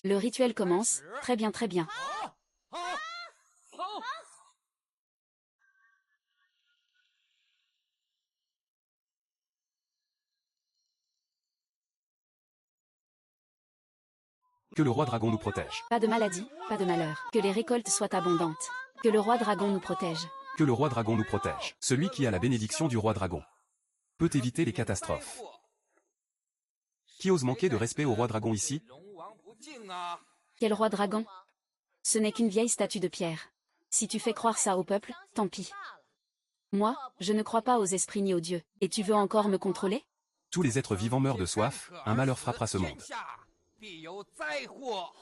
Le rituel commence, très bien très bien. Que le roi dragon nous protège. Pas de maladie, pas de malheur. Que les récoltes soient abondantes. Que le roi dragon nous protège. Que le roi dragon nous protège. Celui qui a la bénédiction du roi dragon peut éviter les catastrophes. Qui ose manquer de respect au roi dragon ici? Quel roi dragon? Ce n'est qu'une vieille statue de pierre. Si tu fais croire ça au peuple, tant pis. Moi, je ne crois pas aux esprits ni aux dieux. Et tu veux encore me contrôler? Tous les êtres vivants meurent de soif, un malheur frappera ce monde.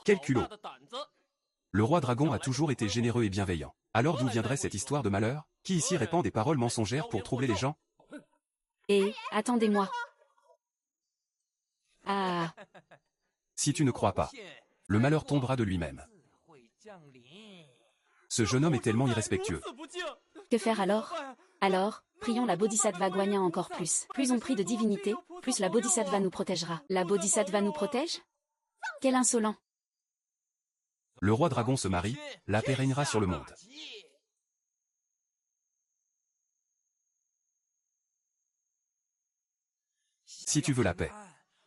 Quel culot! Le roi dragon a toujours été généreux et bienveillant. Alors d'où viendrait cette histoire de malheur? Qui ici répand des paroles mensongères pour troubler les gens? Et, attendez-moi. Ah, Si tu ne crois pas, le malheur tombera de lui-même. Ce jeune homme est tellement irrespectueux. que faire alors? Alors, prions la Bodhisattva Guanyin encore plus. Plus on prie de divinité, plus la Bodhisattva nous protégera. La Bodhisattva nous protège? Quel insolent! Le roi dragon se marie, la paix régnera sur le monde. Si tu veux la paix,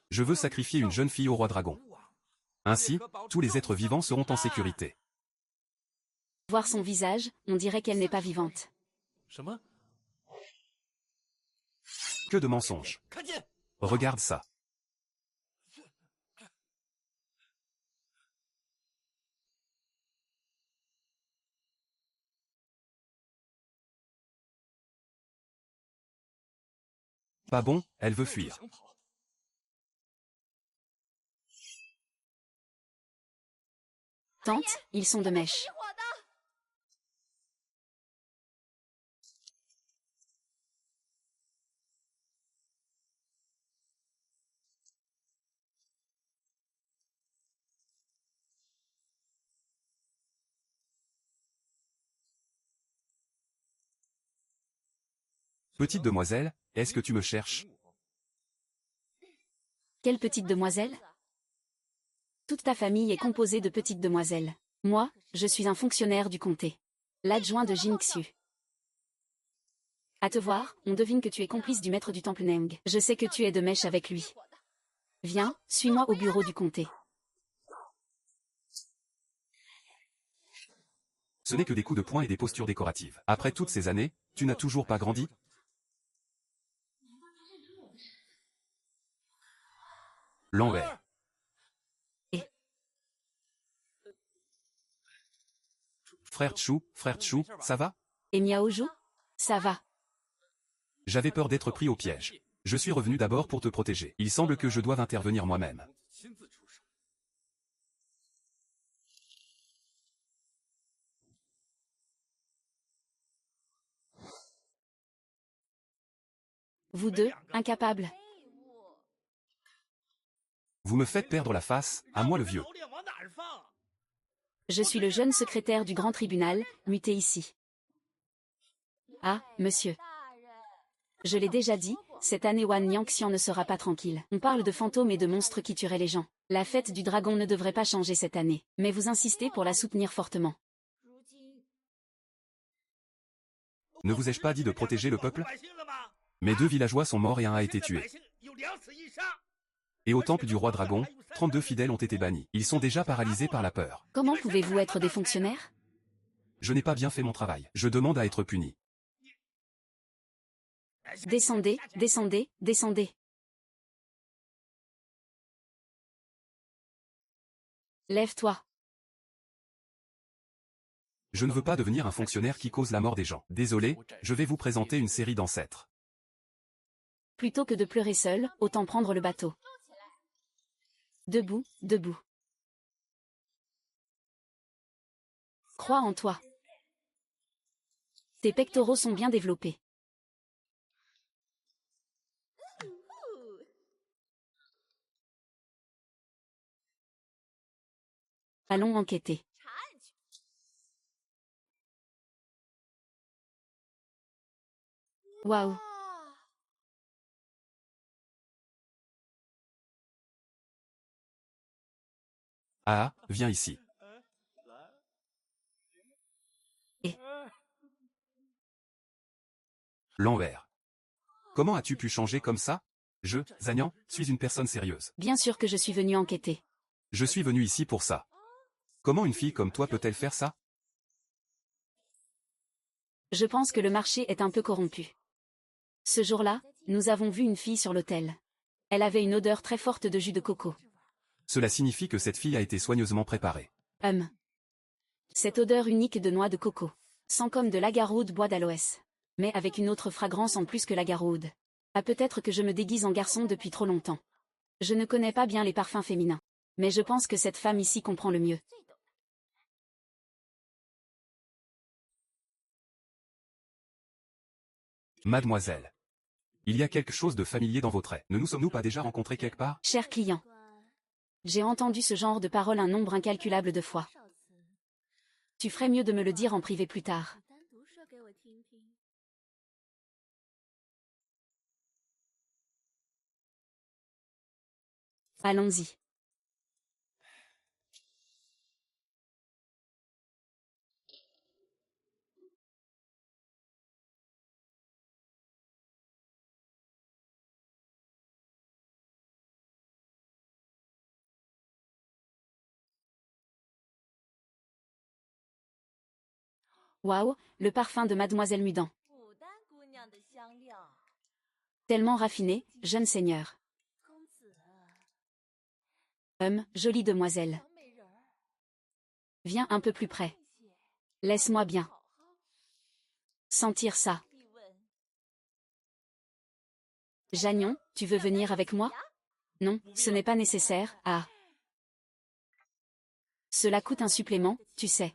je veux sacrifier une jeune fille au roi dragon. Ainsi, tous les êtres vivants seront en sécurité. Voir son visage, on dirait qu'elle n'est pas vivante. Que de mensonges. Regarde ça. Pas bon, elle veut fuir. Tante, ils sont de mèche. Petite demoiselle, est-ce que tu me cherches? Quelle petite demoiselle? Toute ta famille est composée de petites demoiselles. Moi, je suis un fonctionnaire du comté. L'adjoint de Jin Xiu. À te voir, on devine que tu es complice du maître du temple Neng. Je sais que tu es de mèche avec lui. Viens, suis-moi au bureau du comté. Ce n'est que des coups de poing et des postures décoratives. Après toutes ces années, tu n'as toujours pas grandi? L'envers. Frère Tchou, ça va? Et Miaoju? Ça va. J'avais peur d'être pris au piège. Je suis revenu d'abord pour te protéger. Il semble que je doive intervenir moi-même. Vous deux, incapables. Vous me faites perdre la face, à moi le vieux. Je suis le jeune secrétaire du grand tribunal, muté ici. Ah, monsieur. Je l'ai déjà dit, cette année Wan Yangxian ne sera pas tranquille. On parle de fantômes et de monstres qui tueraient les gens. La fête du dragon ne devrait pas changer cette année, mais vous insistez pour la soutenir fortement. Ne vous ai-je pas dit de protéger le peuple? Mes 2 villageois sont morts et un a été tué. Et au temple du roi dragon, 32 fidèles ont été bannis. Ils sont déjà paralysés par la peur. Comment pouvez-vous être des fonctionnaires? Je n'ai pas bien fait mon travail. Je demande à être puni. Descendez, descendez, descendez. Lève-toi. Je ne veux pas devenir un fonctionnaire qui cause la mort des gens. Désolé, je vais vous présenter une série d'ancêtres. Plutôt que de pleurer seul, autant prendre le bateau. Debout, debout. Crois en toi. Tes pectoraux sont bien développés. Allons enquêter. Waouh. Ah, viens ici. Et L'envers. Comment as-tu pu changer comme ça? Je, Zagnan, suis une personne sérieuse. bien sûr que je suis venue enquêter. Je suis venu ici pour ça. Comment une fille comme toi peut-elle faire ça? Je pense que le marché est un peu corrompu. Ce jour-là, nous avons vu une fille sur l'autel. Elle avait une odeur très forte de jus de coco. Cela signifie que cette fille a été soigneusement préparée. Cette odeur unique de noix de coco. Sent comme de l'agarroude bois d'aloès. Mais avec une autre fragrance en plus que l'agarroude. Ah, peut-être que je me déguise en garçon depuis trop longtemps. Je ne connais pas bien les parfums féminins. Mais je pense que cette femme ici comprend le mieux. Mademoiselle. Il y a quelque chose de familier dans vos traits. Ne nous sommes-nous pas déjà rencontrés quelque part? Cher client. J'ai entendu ce genre de paroles un nombre incalculable de fois. Tu ferais mieux de me le dire en privé plus tard. Allons-y. Waouh, le parfum de Mademoiselle Mudan. Tellement raffiné, jeune seigneur. Jolie demoiselle. Viens un peu plus près. Laisse-moi bien sentir ça. Jagnon, tu veux venir avec moi? Non, ce n'est pas nécessaire. Ah. Cela coûte un supplément, tu sais.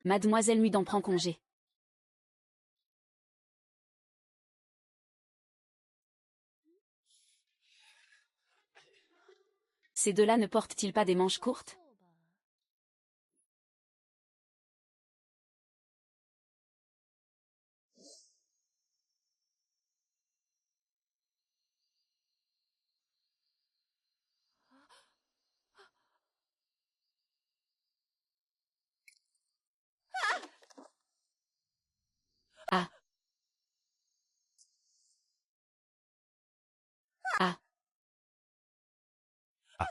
Mademoiselle Mudan prend congé. Ces deux-là ne portent-ils pas des manches courtes? Ah. Ah. Ah.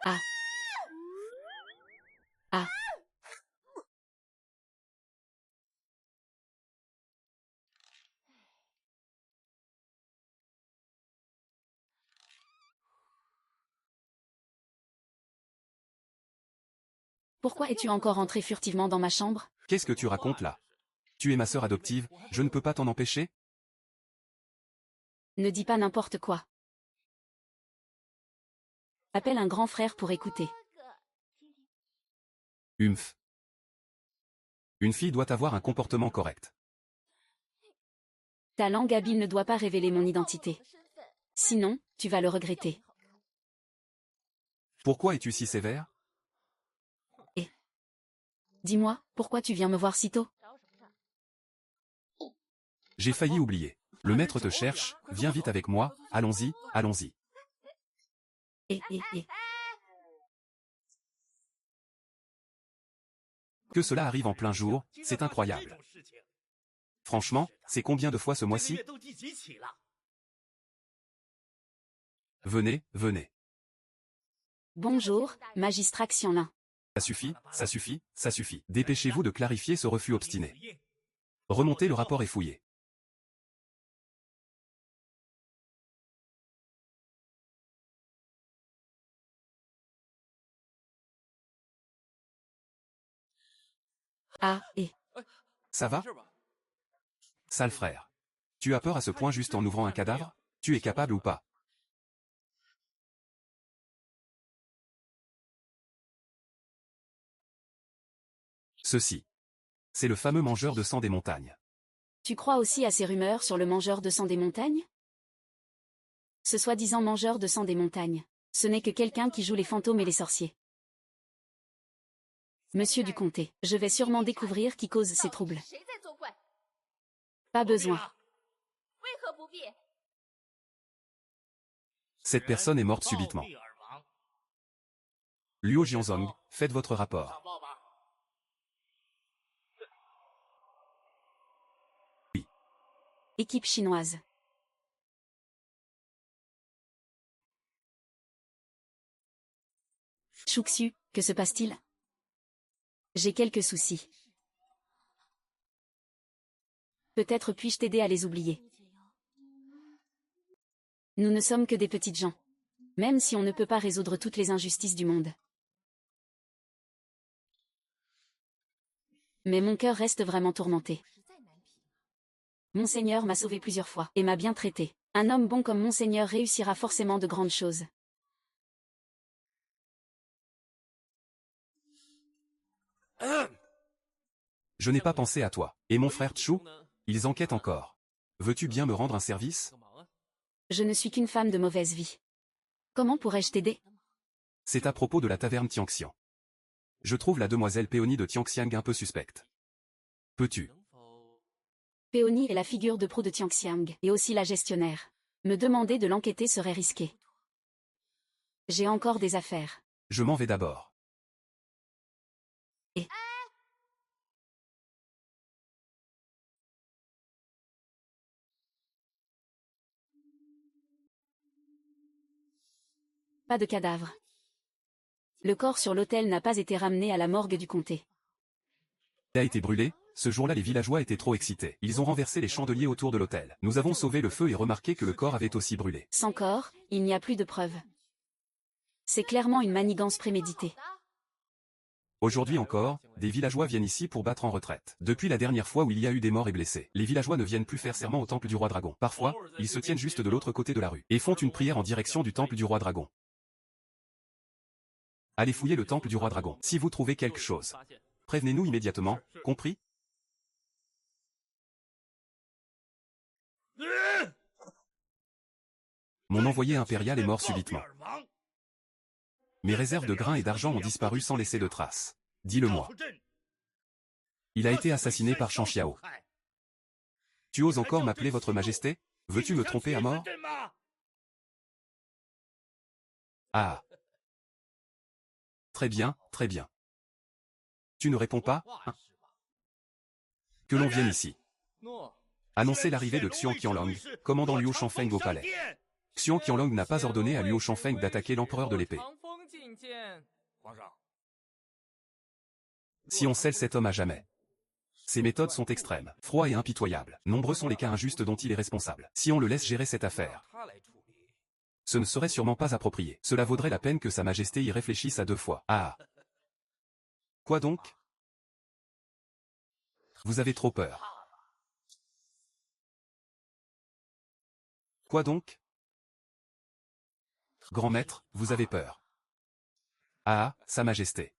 Ah. Ah. Pourquoi es-tu encore entré furtivement dans ma chambre? Qu'est-ce que tu racontes là? Tu es ma sœur adoptive, je ne peux pas t'en empêcher? Ne dis pas n'importe quoi. Appelle un grand frère pour écouter. Humph. Une fille doit avoir un comportement correct. Ta langue habile ne doit pas révéler mon identité. Sinon, tu vas le regretter. Pourquoi es-tu si sévère? Dis-moi, pourquoi tu viens me voir si tôt? J'ai failli oublier. Le maître te cherche, viens vite avec moi, allons-y, allons-y. Que cela arrive en plein jour, c'est incroyable. Franchement, c'est combien de fois ce mois-ci? Venez, venez. Bonjour, magistrat Xianlin. Ça suffit, ça suffit, ça suffit. Dépêchez-vous de clarifier ce refus obstiné. Remontez le rapport et fouillez. Ah, Ça va? Sale frère. Tu as peur à ce point juste en ouvrant un cadavre? Tu es capable ou pas? Ceci. C'est le fameux mangeur de sang des montagnes. Tu crois aussi à ces rumeurs sur le mangeur de sang des montagnes? Ce soi-disant mangeur de sang des montagnes. Ce n'est que quelqu'un qui joue les fantômes et les sorciers. Monsieur du comté, je vais sûrement découvrir qui cause ces troubles. Pas besoin. Cette personne est morte subitement. Luo Jianzong, faites votre rapport. Oui. Équipe chinoise. Shuxu, que se passe-t-il? J'ai quelques soucis. Peut-être puis-je t'aider à les oublier. Nous ne sommes que des petites gens. Même si on ne peut pas résoudre toutes les injustices du monde. Mais mon cœur reste vraiment tourmenté. Monseigneur m'a sauvé plusieurs fois et m'a bien traité. Un homme bon comme Monseigneur réussira forcément de grandes choses. Je n'ai pas pensé à toi. Et mon frère Chu? Ils enquêtent encore. Veux-tu bien me rendre un service? Je ne suis qu'une femme de mauvaise vie. Comment pourrais-je t'aider? C'est à propos de la taverne Tianxian. Je trouve la demoiselle Péonie de Tianxiang un peu suspecte. Peux-tu? Péonie est la figure de proue de Tianxiang, et aussi la gestionnaire. Me demander de l'enquêter serait risqué. J'ai encore des affaires. Je m'en vais d'abord. Et... Pas de cadavre. Le corps sur l'autel n'a pas été ramené à la morgue du comté. Il a été brûlé. Ce jour-là les villageois étaient trop excités. Ils ont renversé les chandeliers autour de l'autel. Nous avons sauvé le feu et remarqué que le corps avait aussi brûlé. Sans corps, il n'y a plus de preuves. C'est clairement une manigance préméditée. Aujourd'hui encore, des villageois viennent ici pour battre en retraite. Depuis la dernière fois où il y a eu des morts et blessés, les villageois ne viennent plus faire serment au temple du roi dragon. Parfois, ils se tiennent juste de l'autre côté de la rue et font une prière en direction du temple du roi dragon. Allez fouiller le temple du roi dragon. Si vous trouvez quelque chose, prévenez-nous immédiatement, compris? Mon envoyé impérial est mort subitement. Mes réserves de grains et d'argent ont disparu sans laisser de traces. Dis-le-moi. Il a été assassiné par Shang Xiao. Tu oses encore m'appeler votre majesté? Veux-tu me tromper à mort? Ah. Très bien, très bien. Tu ne réponds pas, hein? Que l'on vienne ici. Annoncer l'arrivée de Xiong Qianlong, commandant Liu Shanfeng au palais. Xiong Qianlong n'a pas ordonné à Liu Shanfeng d'attaquer l'empereur de l'épée. Si on scelle cet homme à jamais. Ses méthodes sont extrêmes, froides et impitoyables. Nombreux sont les cas injustes dont il est responsable. Si on le laisse gérer cette affaire, ce ne serait sûrement pas approprié. Cela vaudrait la peine que Sa Majesté y réfléchisse à 2 fois. Ah. Quoi donc? Vous avez trop peur. Quoi donc? Grand maître, vous avez peur. Ah, Sa Majesté.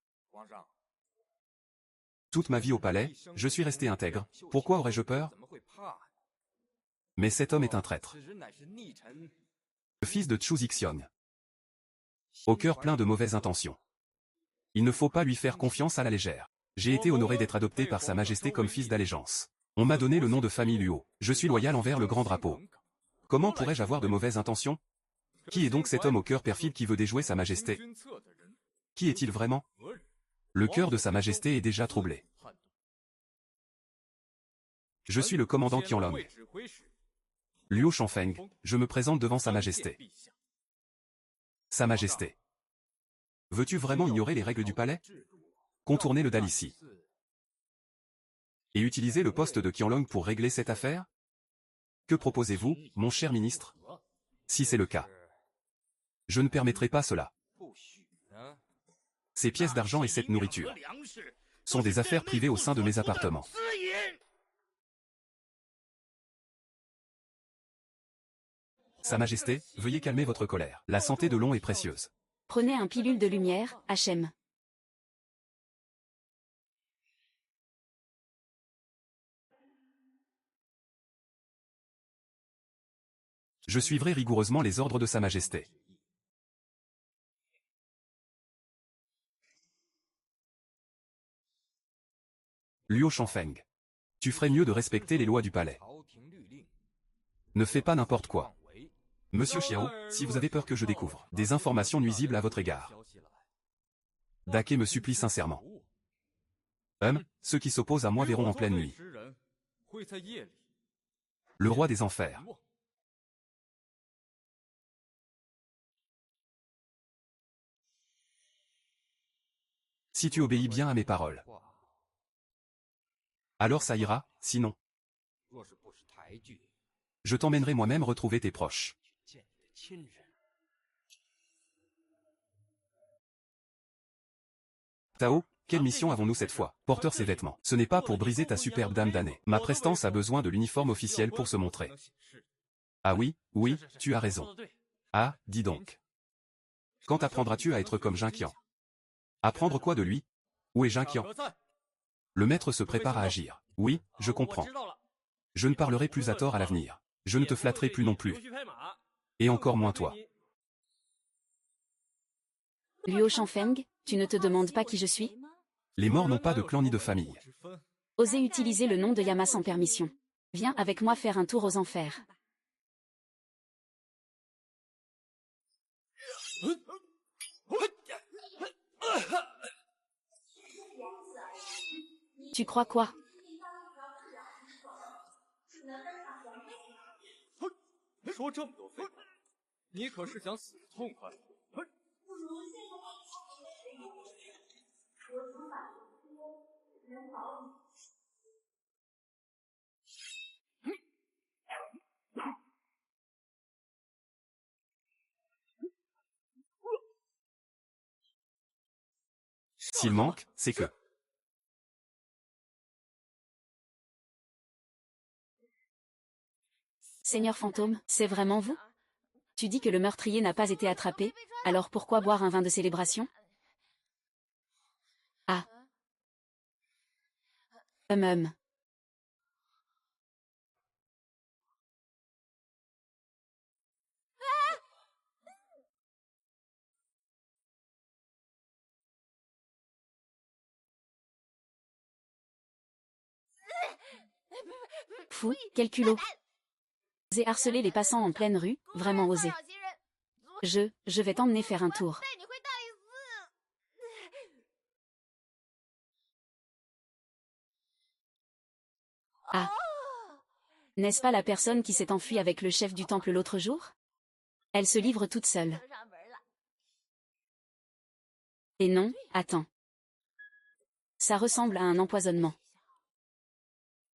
Toute ma vie au palais, je suis resté intègre. Pourquoi aurais-je peur? Mais cet homme est un traître. Le fils de Chu Zixiong. Au cœur plein de mauvaises intentions. Il ne faut pas lui faire confiance à la légère. J'ai été honoré d'être adopté par Sa Majesté comme fils d'allégeance. On m'a donné le nom de famille Luo. Je suis loyal envers le grand drapeau. Comment pourrais-je avoir de mauvaises intentions? Qui est donc cet homme au cœur perfide qui veut déjouer Sa Majesté? Qui est-il vraiment? Le cœur de Sa Majesté est déjà troublé. Je suis le commandant Qianlong. Liu Shanfeng, je me présente devant Sa Majesté. Sa Majesté. Veux-tu vraiment ignorer les règles du palais? Contourner le Dalici. Et utiliser le poste de Qianlong pour régler cette affaire? Que proposez-vous, mon cher ministre? Si c'est le cas, je ne permettrai pas cela. Ces pièces d'argent et cette nourriture sont des affaires privées au sein de mes appartements. Sa Majesté, veuillez calmer votre colère. La santé de Long est précieuse. Prenez un pilule de lumière, HM. Je suivrai rigoureusement les ordres de Sa Majesté. Luo Chanfeng. Tu ferais mieux de respecter les lois du palais. Ne fais pas n'importe quoi. Monsieur Xiao, si vous avez peur que je découvre des informations nuisibles à votre égard. Dake me supplie sincèrement. Ceux qui s'opposent à moi verront en pleine nuit. Le roi des enfers. Si tu obéis bien à mes paroles. Alors ça ira, sinon. Je t'emmènerai moi-même retrouver tes proches. Tao, quelle mission avons-nous cette fois? Porteur ses vêtements. Ce n'est pas pour briser ta superbe dame d'année. Ma prestance a besoin de l'uniforme officiel pour se montrer. Ah oui, oui, tu as raison. Ah, dis donc. Quand apprendras-tu à être comme Jinqian? Apprendre quoi de lui? Où est Jinqian? Le maître se prépare à agir. Oui, je comprends. Je ne parlerai plus à tort à l'avenir. Je ne te flatterai plus non plus. Et encore moins toi. Luo Chanfeng, tu ne te demandes pas qui je suis? Les morts n'ont pas de clan ni de famille. Osez utiliser le nom de Yama sans permission. Viens avec moi faire un tour aux enfers. Tu crois quoi? S'il manque, c'est que... Seigneur fantôme, c'est vraiment vous? Tu dis que le meurtrier n'a pas été attrapé, alors pourquoi boire un vin de célébration? Ah. Fou, quel culot. Oser harceler les passants en pleine rue, vraiment osé. Je vais t'emmener faire un tour. Ah. N'est-ce pas la personne qui s'est enfuie avec le chef du temple l'autre jour? Elle se livre toute seule. Et non, attends. Ça ressemble à un empoisonnement.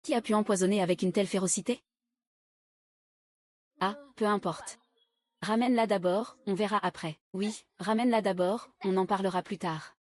Qui a pu empoisonner avec une telle férocité? Ah, peu importe. Ramène-la d'abord, on verra après. Oui, ramène-la d'abord, on en parlera plus tard.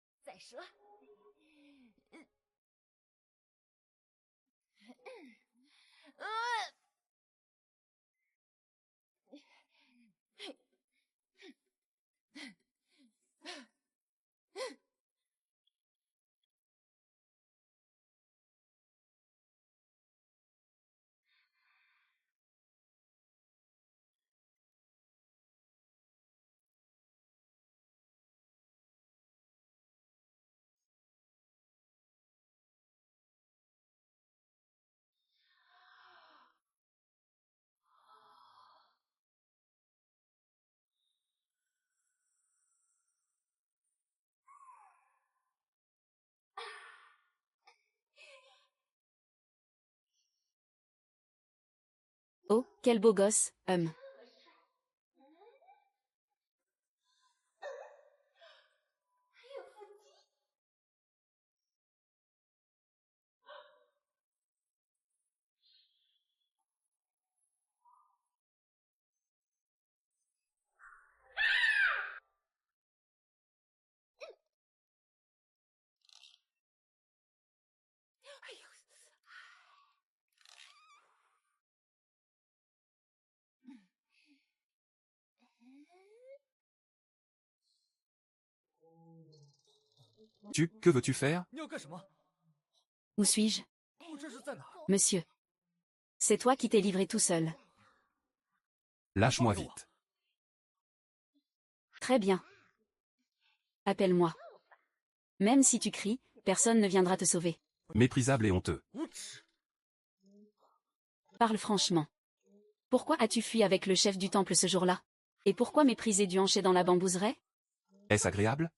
Oh, quel beau gosse, Que veux-tu faire? Où suis-je? Monsieur. C'est toi qui t'es livré tout seul. Lâche-moi vite. Très bien. Appelle-moi. Même si tu cries, personne ne viendra te sauver. Méprisable et honteux. Parle franchement. Pourquoi as-tu fui avec le chef du temple ce jour-là? Et pourquoi mépriser du hancher dans la bambouseraie? Est-ce agréable?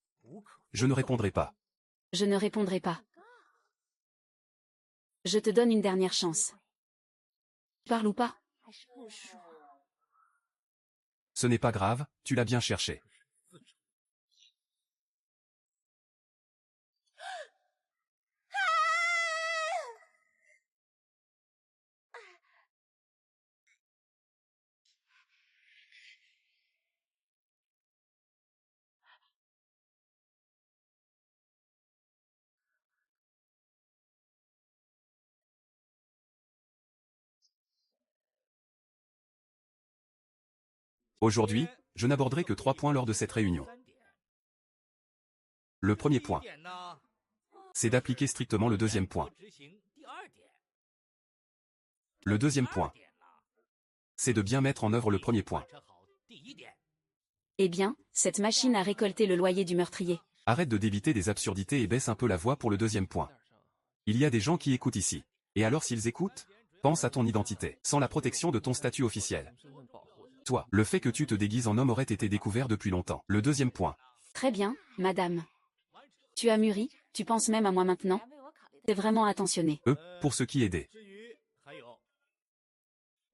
Je ne répondrai pas. Je ne répondrai pas. Je te donne une dernière chance. Parle ou pas? Ce n'est pas grave, tu l'as bien cherché. Aujourd'hui, je n'aborderai que 3 points lors de cette réunion. Le premier point, c'est d'appliquer strictement le deuxième point. Le deuxième point, c'est de bien mettre en œuvre le premier point. Eh bien, cette machine a récolté le loyer du meurtrier. Arrête de débiter des absurdités et baisse un peu la voix pour le deuxième point. Il y a des gens qui écoutent ici. Et alors s'ils écoutent, pense à ton identité, sans la protection de ton statut officiel. Toi, le fait que tu te déguises en homme aurait été découvert depuis longtemps. Le deuxième point. Très bien, madame. Tu as mûri, tu penses même à moi maintenant? T'es vraiment attentionné. Pour ce qui est des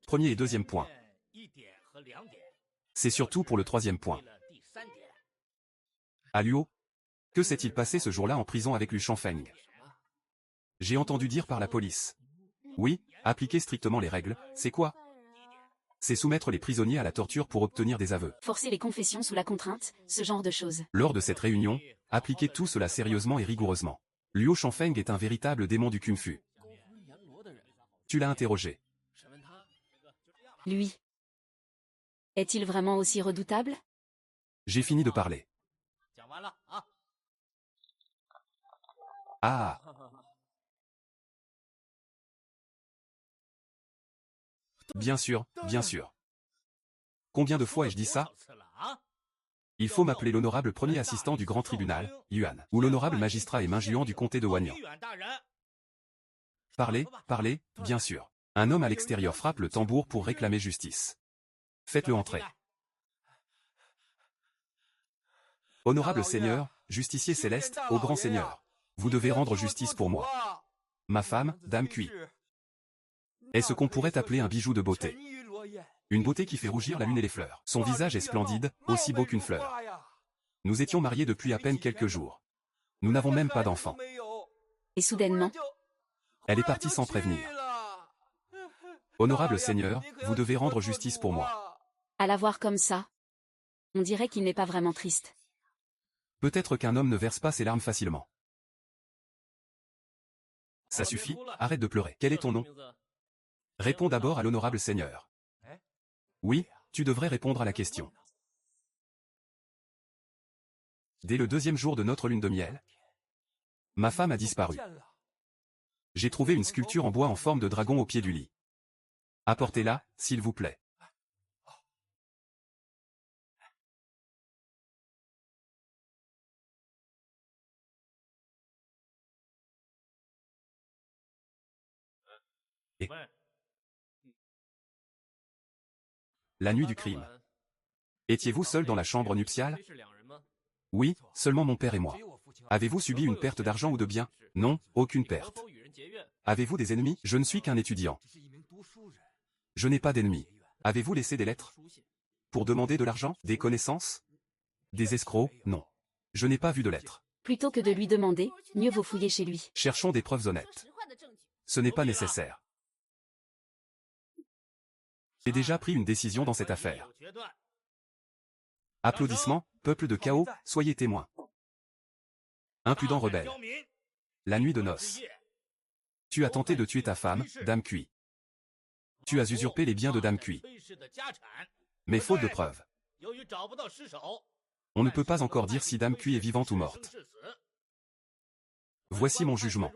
premier et deuxième point. C'est surtout pour le troisième point. À Luo, que s'est-il passé ce jour-là en prison avec Lu Shanfeng? J'ai entendu dire par la police. Oui, appliquer strictement les règles, c'est quoi? C'est soumettre les prisonniers à la torture pour obtenir des aveux. Forcer les confessions sous la contrainte, ce genre de choses. Lors de cette réunion, appliquez tout cela sérieusement et rigoureusement. Luo Shanfeng est un véritable démon du kung-fu. Tu l'as interrogé. Lui. Est-il vraiment aussi redoutable? J'ai fini de parler. Ah. Bien sûr, bien sûr. Combien de fois ai-je dit ça? Il faut m'appeler l'honorable premier assistant du grand tribunal, Yuan, ou l'honorable magistrat et main-juant du comté de Wanyan. Parlez, parlez, bien sûr. Un homme à l'extérieur frappe le tambour pour réclamer justice. Faites-le entrer. Honorable Seigneur, justicier céleste, ô grand Seigneur. Vous devez rendre justice pour moi. Ma femme, Dame Cui. Est ce qu'on pourrait appeler un bijou de beauté. Une beauté qui fait rougir la lune et les fleurs. Son visage est splendide, aussi beau qu'une fleur. Nous étions mariés depuis à peine quelques jours. Nous n'avons même pas d'enfant. Et soudainement, Elle est partie sans prévenir. Honorable Seigneur, vous devez rendre justice pour moi. à la voir comme ça, on dirait qu'il n'est pas vraiment triste. Peut-être qu'un homme ne verse pas ses larmes facilement. Ça suffit, arrête de pleurer. Quel est ton nom? Réponds d'abord à l'honorable Seigneur. Oui, tu devrais répondre à la question. Dès le deuxième jour de notre lune de miel, ma femme a disparu. J'ai trouvé une sculpture en bois en forme de dragon au pied du lit. Apportez-la, s'il vous plaît. La nuit du crime. Étiez-vous seul dans la chambre nuptiale? Oui, seulement mon père et moi. Avez-vous subi une perte d'argent ou de biens? Non, aucune perte. Avez-vous des ennemis? Je ne suis qu'un étudiant. Je n'ai pas d'ennemis. Avez-vous laissé des lettres? Pour demander de l'argent? Des connaissances? Des escrocs? Non. Je n'ai pas vu de lettres. Plutôt que de lui demander, mieux vaut fouiller chez lui. Cherchons des preuves honnêtes. Ce n'est pas nécessaire. J'ai déjà pris une décision dans cette affaire. Applaudissements, peuple de chaos, soyez témoins. Impudent rebelle. La nuit de noces. Tu as tenté de tuer ta femme, Dame Cui. Tu as usurpé les biens de Dame Cui. Mais faute de preuves. On ne peut pas encore dire si Dame Cui est vivante ou morte. Voici mon jugement.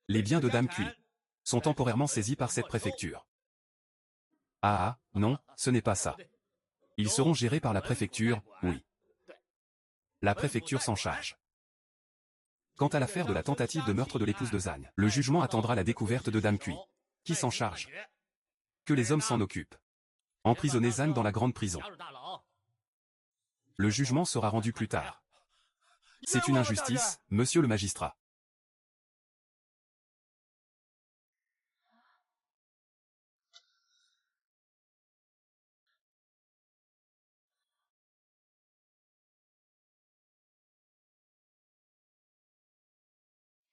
Les biens de Dame Cui sont temporairement saisis par cette préfecture. Ah ah, non, ce n'est pas ça. Ils seront gérés par la préfecture, oui. La préfecture s'en charge. Quant à l'affaire de la tentative de meurtre de l'épouse de Zhang, le jugement attendra la découverte de Dame Cui. Qui s'en charge? Que les hommes s'en occupent. Emprisonner Zhang dans la grande prison. Le jugement sera rendu plus tard. C'est une injustice, monsieur le magistrat.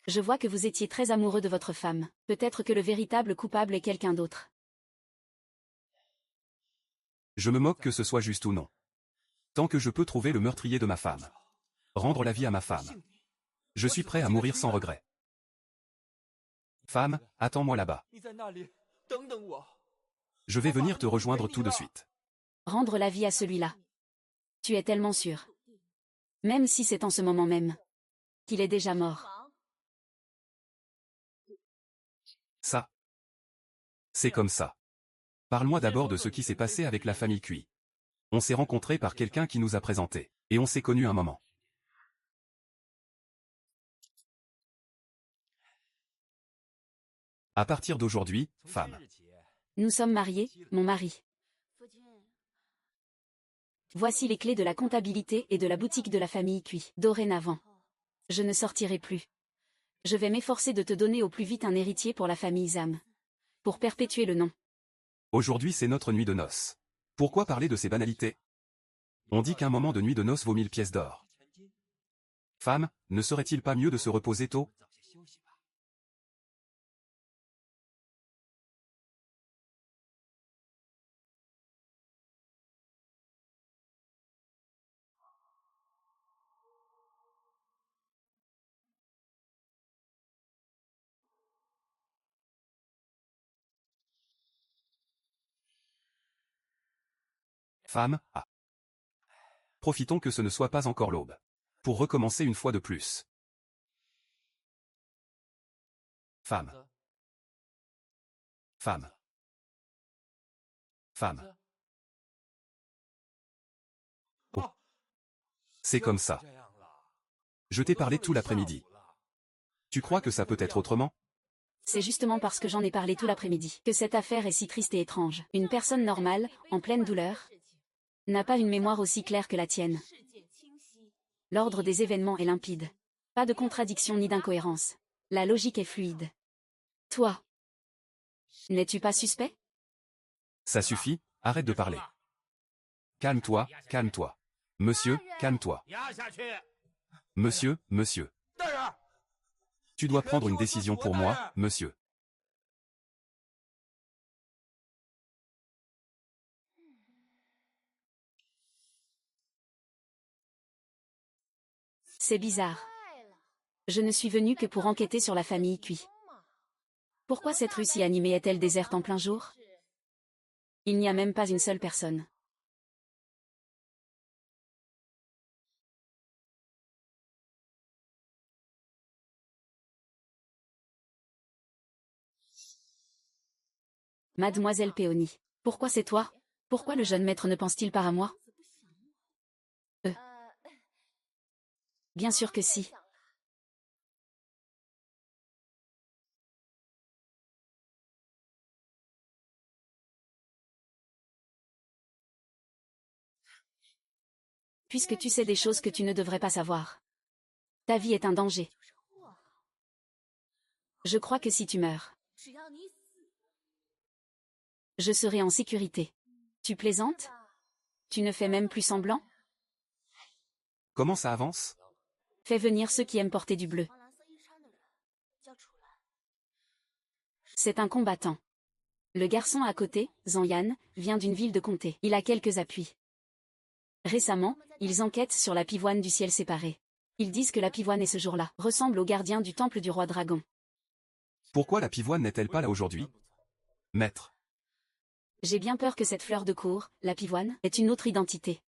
Je vois que vous étiez très amoureux de votre femme. Peut-être que le véritable coupable est quelqu'un d'autre. Je me moque que ce soit juste ou non. Tant que je peux trouver le meurtrier de ma femme. Rendre la vie à ma femme. Je suis prêt à mourir sans regret. Femme, attends-moi là-bas. Je vais venir te rejoindre tout de suite. Rendre la vie à celui-là. Tu es tellement sûr. Même si c'est en ce moment même. Qu'il est déjà mort. Ça. C'est comme ça. Parle-moi d'abord de ce qui s'est passé avec la famille Cui. On s'est rencontrés par quelqu'un qui nous a présentés. Et on s'est connus un moment. À partir d'aujourd'hui, femme. Nous sommes mariés, mon mari. Voici les clés de la comptabilité et de la boutique de la famille Cui. Dorénavant. Je ne sortirai plus. Je vais m'efforcer de te donner au plus vite un héritier pour la famille Zam. Pour perpétuer le nom. Aujourd'hui c'est notre nuit de noces. Pourquoi parler de ces banalités? On dit qu'un moment de nuit de noces vaut 1000 pièces d'or. Femme, ne serait-il pas mieux de se reposer tôt? Femme, ah. Profitons que ce ne soit pas encore l'aube. Pour recommencer une fois de plus. Femme. Femme. Femme. Oh. C'est comme ça. Je t'ai parlé tout l'après-midi. Tu crois que ça peut être autrement? C'est justement parce que j'en ai parlé tout l'après-midi que cette affaire est si triste et étrange. Une personne normale, en pleine douleur, n'a pas une mémoire aussi claire que la tienne. L'ordre des événements est limpide. Pas de contradiction ni d'incohérence. La logique est fluide. Toi, n'es-tu pas suspect? Ça suffit, arrête de parler. Calme-toi, calme-toi. Monsieur, calme-toi. Monsieur, monsieur. Tu dois prendre une décision pour moi, monsieur. C'est bizarre. Je ne suis venue que pour enquêter sur la famille Cui. Pourquoi cette rue si animée est-elle déserte en plein jour? Il n'y a même pas une seule personne. Mademoiselle Péony. Pourquoi c'est toi? Pourquoi le jeune maître ne pense-t-il pas à moi? Bien sûr que si. Puisque tu sais des choses que tu ne devrais pas savoir. Ta vie est un danger. Je crois que si tu meurs, je serai en sécurité. Tu plaisantes? Tu ne fais même plus semblant? Comment ça avance? Fais venir ceux qui aiment porter du bleu. C'est un combattant. Le garçon à côté, Zhang-Yan, vient d'une ville de comté. Il a quelques appuis. Récemment, ils enquêtent sur la pivoine du ciel séparé. Ils disent que la pivoine est ce jour-là, ressemble au gardien du temple du roi dragon. Pourquoi la pivoine n'est-elle pas là aujourd'hui? Maître. J'ai bien peur que cette fleur de cour, la pivoine, ait une autre identité.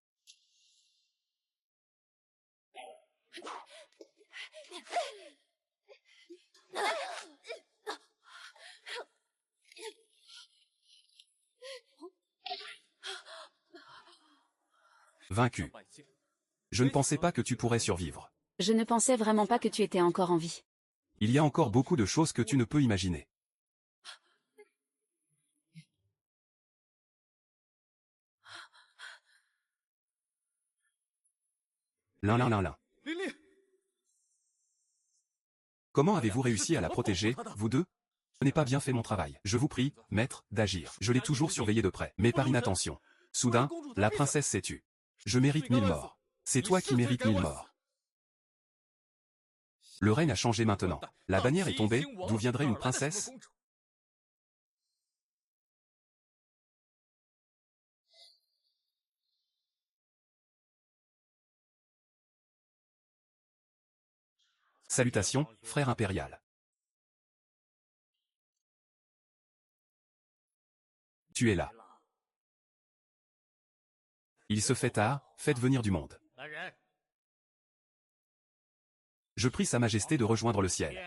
Vaincu. Je ne pensais pas que tu pourrais survivre. Je ne pensais vraiment pas que tu étais encore en vie. Il y a encore beaucoup de choses que tu ne peux imaginer. L'un. Comment avez-vous réussi à la protéger, vous deux? Je n'ai pas bien fait mon travail. Je vous prie, maître, d'agir. Je l'ai toujours surveillé de près, mais par inattention. Soudain, la princesse s'est tue. Je mérite 1000 morts. C'est toi qui mérites 1000 morts. Le règne a changé maintenant. La bannière est tombée, d'où viendrait une princesse? Salutations, frère impérial. Tu es là. Il se fait tard, faites venir du monde. Je prie Sa Majesté de rejoindre le ciel.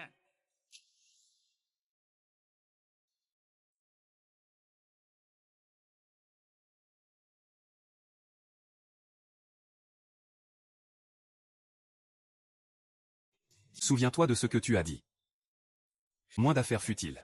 Souviens-toi de ce que tu as dit. Moins d'affaires futiles.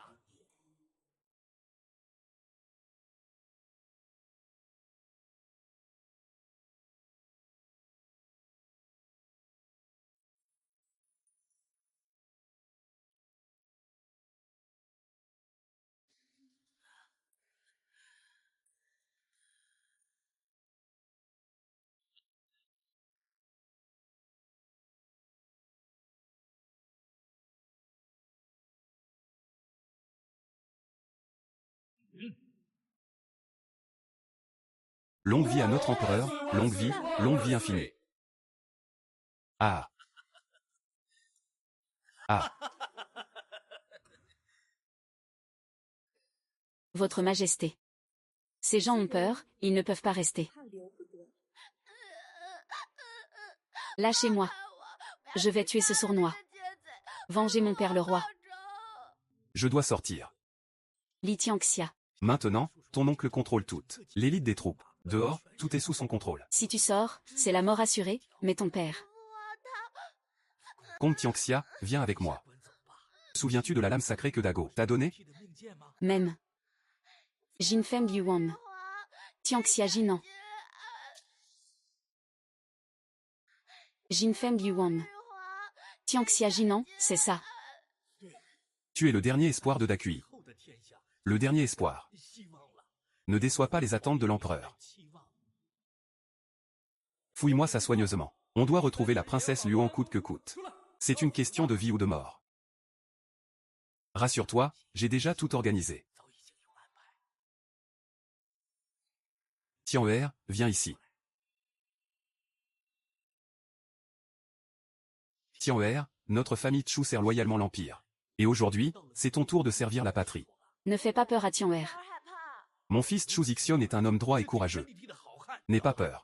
Longue vie à notre empereur, longue vie infinie. Ah. Ah. Votre Majesté. Ces gens ont peur, ils ne peuvent pas rester. Lâchez-moi. Je vais tuer ce sournois. Vengez mon père le roi. Je dois sortir. Li Tianxia. Maintenant, ton oncle contrôle toute l'élite des troupes. Dehors, tout est sous son contrôle. Si tu sors, c'est la mort assurée, mais ton père. Comte Tianxia, viens avec moi. Souviens-tu de la lame sacrée que Dago t'a donnée? Même. Jinfeng Yuan. Tianxia Jinan. Jinfeng Yuan. Tianxia Jinan, c'est ça. Tu es le dernier espoir de Dakui. Le dernier espoir. Ne déçois pas les attentes de l'empereur. Fouille-moi ça soigneusement. On doit retrouver la princesse Luan coûte que coûte. C'est une question de vie ou de mort. Rassure-toi, j'ai déjà tout organisé. Tian'er, viens ici. Tian'er, notre famille Chu sert loyalement l'Empire. Et aujourd'hui, c'est ton tour de servir la patrie. Ne fais pas peur à Tian'er. Mon fils Chu Zixion est un homme droit et courageux. N'aie pas peur.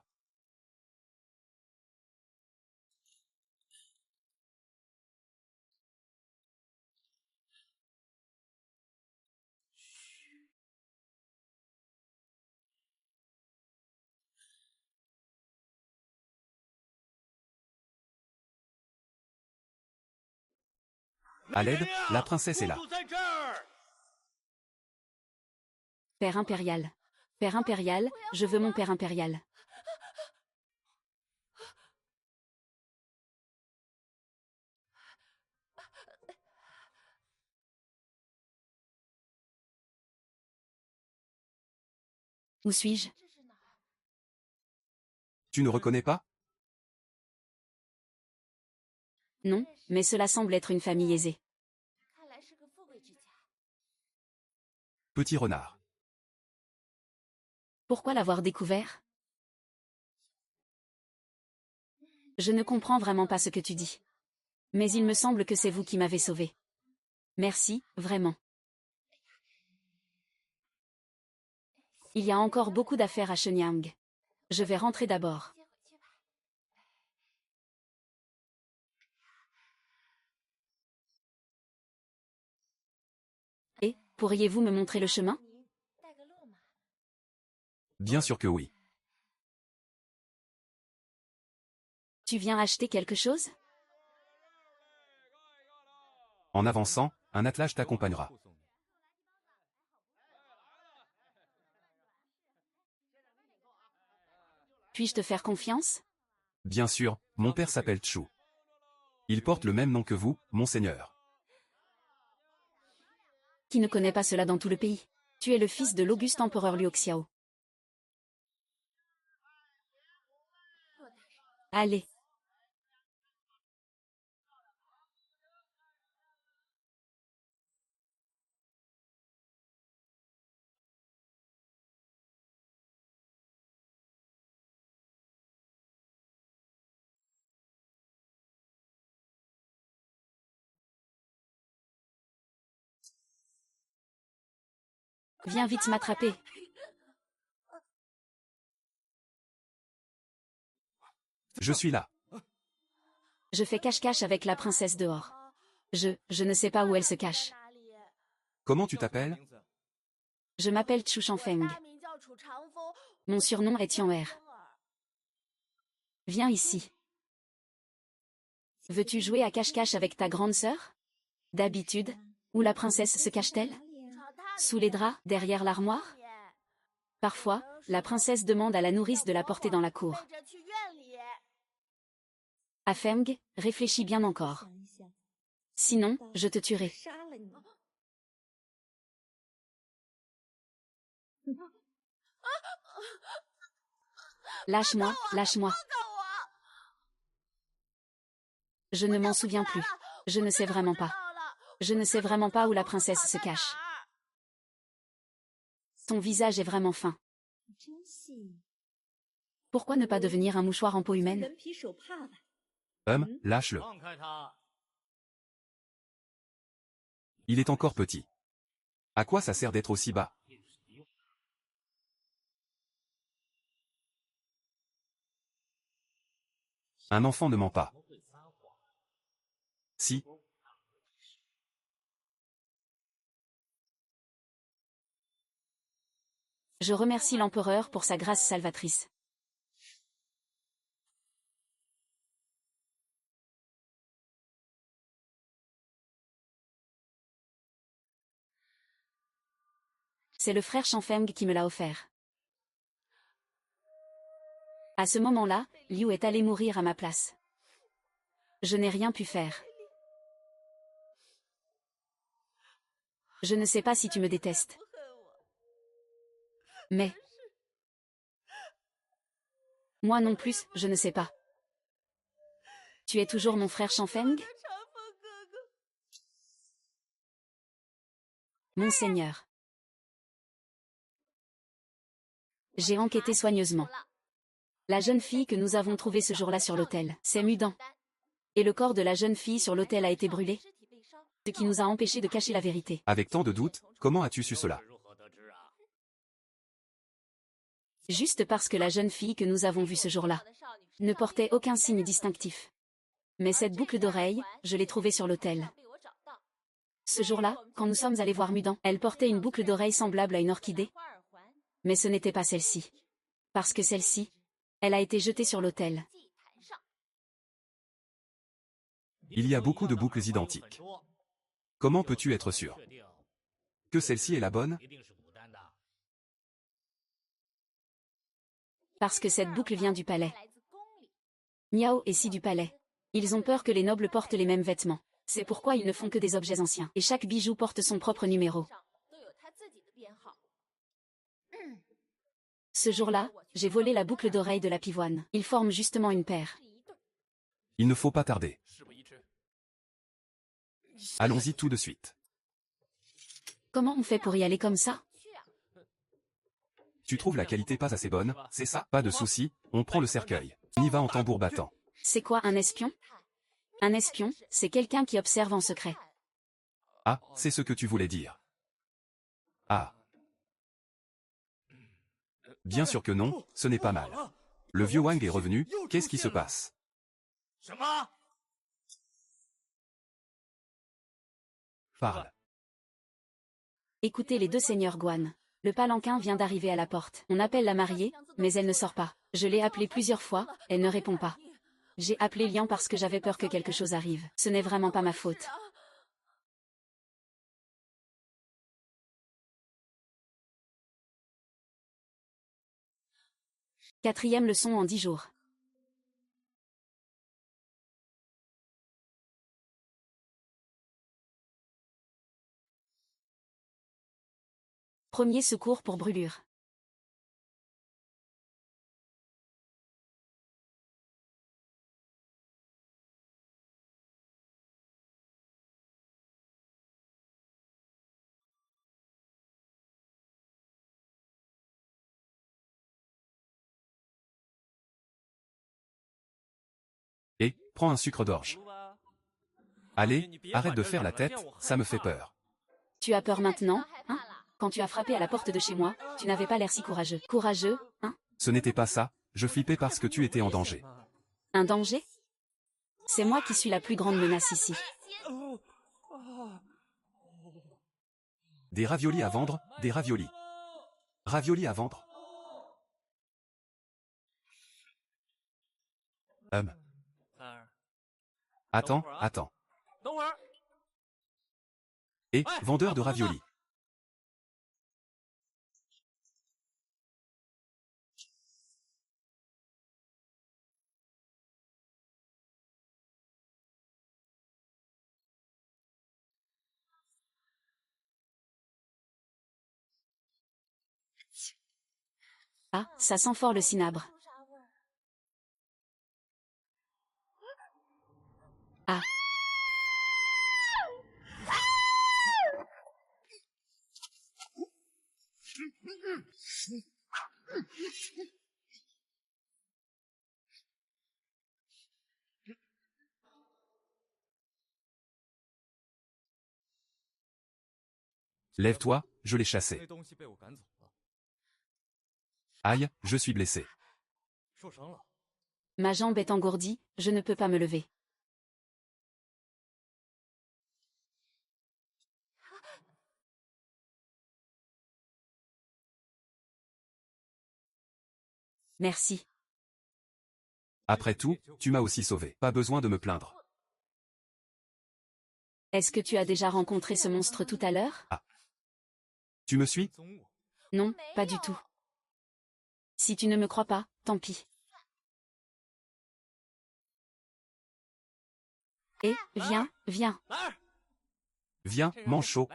À l'aide, la princesse est là. Père impérial. Père impérial, je veux mon père impérial. Où suis-je? Tu ne reconnais pas? Non, mais cela semble être une famille aisée. Petit renard. Pourquoi l'avoir découvert? Je ne comprends vraiment pas ce que tu dis. Mais il me semble que c'est vous qui m'avez sauvé. Merci, vraiment. Il y a encore beaucoup d'affaires à Shenyang. Je vais rentrer d'abord. Et, pourriez-vous me montrer le chemin? Bien sûr que oui. Tu viens acheter quelque chose? En avançant, un attelage t'accompagnera. Puis-je te faire confiance? Bien sûr, mon père s'appelle Chu. Il porte le même nom que vous, monseigneur. Qui ne connaît pas cela dans tout le pays? Tu es le fils de l'auguste empereur Liu Xiao. Allez. Viens vite m'attraper. Je suis là. Je fais cache-cache avec la princesse dehors. Je ne sais pas où elle se cache. Comment tu t'appelles? Je m'appelle Chu Shangfeng. Mon surnom est Tian'er. Viens ici. Veux-tu jouer à cache-cache avec ta grande sœur? D'habitude, où la princesse se cache-t-elle? Sous les draps, derrière l'armoire? Parfois, la princesse demande à la nourrice de la porter dans la cour. Afeng, réfléchis bien encore. Sinon, je te tuerai. Lâche-moi, lâche-moi. Je ne m'en souviens plus. Je ne sais vraiment pas. Je ne sais vraiment pas où la princesse se cache. Ton visage est vraiment fin. Pourquoi ne pas devenir un mouchoir en peau humaine? Lâche-le. Il est encore petit. À quoi ça sert d'être aussi bas? Un enfant ne ment pas. Si. Je remercie l'empereur pour sa grâce salvatrice. C'est le frère Shangfeng qui me l'a offert. À ce moment-là, Liu est allé mourir à ma place. Je n'ai rien pu faire. Je ne sais pas si tu me détestes. Mais... moi non plus, je ne sais pas. Tu es toujours mon frère Shangfeng? Monseigneur. J'ai enquêté soigneusement. La jeune fille que nous avons trouvée ce jour-là sur l'autel, c'est Mudan. Et le corps de la jeune fille sur l'autel a été brûlé, ce qui nous a empêchés de cacher la vérité. Avec tant de doutes, comment as-tu su cela? Juste parce que la jeune fille que nous avons vue ce jour-là ne portait aucun signe distinctif. Mais cette boucle d'oreille, je l'ai trouvée sur l'autel. Ce jour-là, quand nous sommes allés voir Mudan, elle portait une boucle d'oreille semblable à une orchidée. Mais ce n'était pas celle-ci. Parce que celle-ci, elle a été jetée sur l'autel. Il y a beaucoup de boucles identiques. Comment peux-tu être sûr que celle-ci est la bonne? Parce que cette boucle vient du palais. Miao et Si du palais. Ils ont peur que les nobles portent les mêmes vêtements. C'est pourquoi ils ne font que des objets anciens. Et chaque bijou porte son propre numéro. Ce jour-là, j'ai volé la boucle d'oreille de la pivoine. Ils forment justement une paire. Il ne faut pas tarder. Allons-y tout de suite. Comment on fait pour y aller comme ça? Tu trouves la qualité pas assez bonne, c'est ça? Pas de souci, on prend le cercueil. On y va en tambour battant. C'est quoi un espion? Un espion, c'est quelqu'un qui observe en secret. Ah, c'est ce que tu voulais dire. Ah. Bien sûr que non, ce n'est pas mal. Le vieux Wang est revenu, qu'est-ce qui se passe? Parle. Écoutez les deux seigneurs Guan. Le palanquin vient d'arriver à la porte. On appelle la mariée, mais elle ne sort pas. Je l'ai appelée plusieurs fois, elle ne répond pas. J'ai appelé Lian parce que j'avais peur que quelque chose arrive. Ce n'est vraiment pas ma faute. Quatrième leçon en 10 jours. Premier secours pour brûlure. Et, prends un sucre d'orge. Allez, arrête de faire la tête, ça me fait peur. Tu as peur maintenant, hein? Quand tu as frappé à la porte de chez moi, tu n'avais pas l'air si courageux. Courageux, hein? Ce n'était pas ça, je flippais parce que tu étais en danger. Un danger? C'est moi qui suis la plus grande menace ici. Des raviolis à vendre, des raviolis. Raviolis à vendre. Attends, attends. Et, vendeur de raviolis. Ah, ça sent fort le cinabre. Ah. Lève-toi, je l'ai chassé. Aïe, je suis blessé. Ma jambe est engourdie, je ne peux pas me lever. Merci. Après tout, tu m'as aussi sauvé. Pas besoin de me plaindre. Est-ce que tu as déjà rencontré ce monstre tout à l'heure? Ah. Tu me suis? Non, pas du tout. Si tu ne me crois pas, tant pis. Et, viens, viens. Viens, manchot.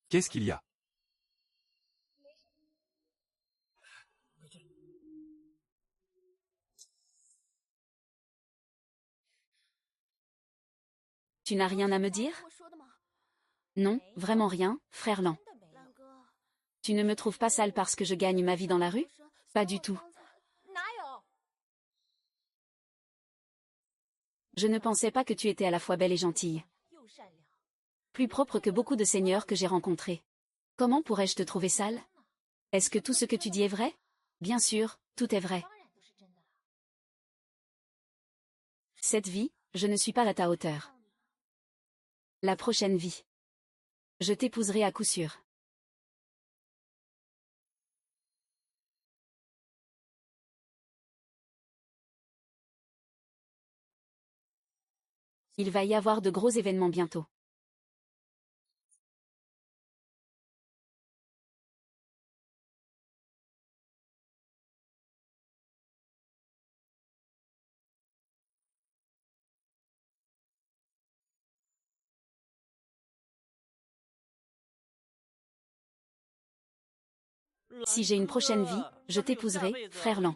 Qu'est-ce qu'il y a? Tu n'as rien à me dire? Non, vraiment rien, frère Lan. Tu ne me trouves pas sale parce que je gagne ma vie dans la rue? Pas du tout. Je ne pensais pas que tu étais à la fois belle et gentille. Plus propre que beaucoup de seigneurs que j'ai rencontrés. Comment pourrais-je te trouver sale? Est-ce que tout ce que tu dis est vrai? Bien sûr, tout est vrai. Cette vie, je ne suis pas à ta hauteur. La prochaine vie. Je t'épouserai à coup sûr. Il va y avoir de gros événements bientôt. Si j'ai une prochaine vie, je t'épouserai, frère Lan.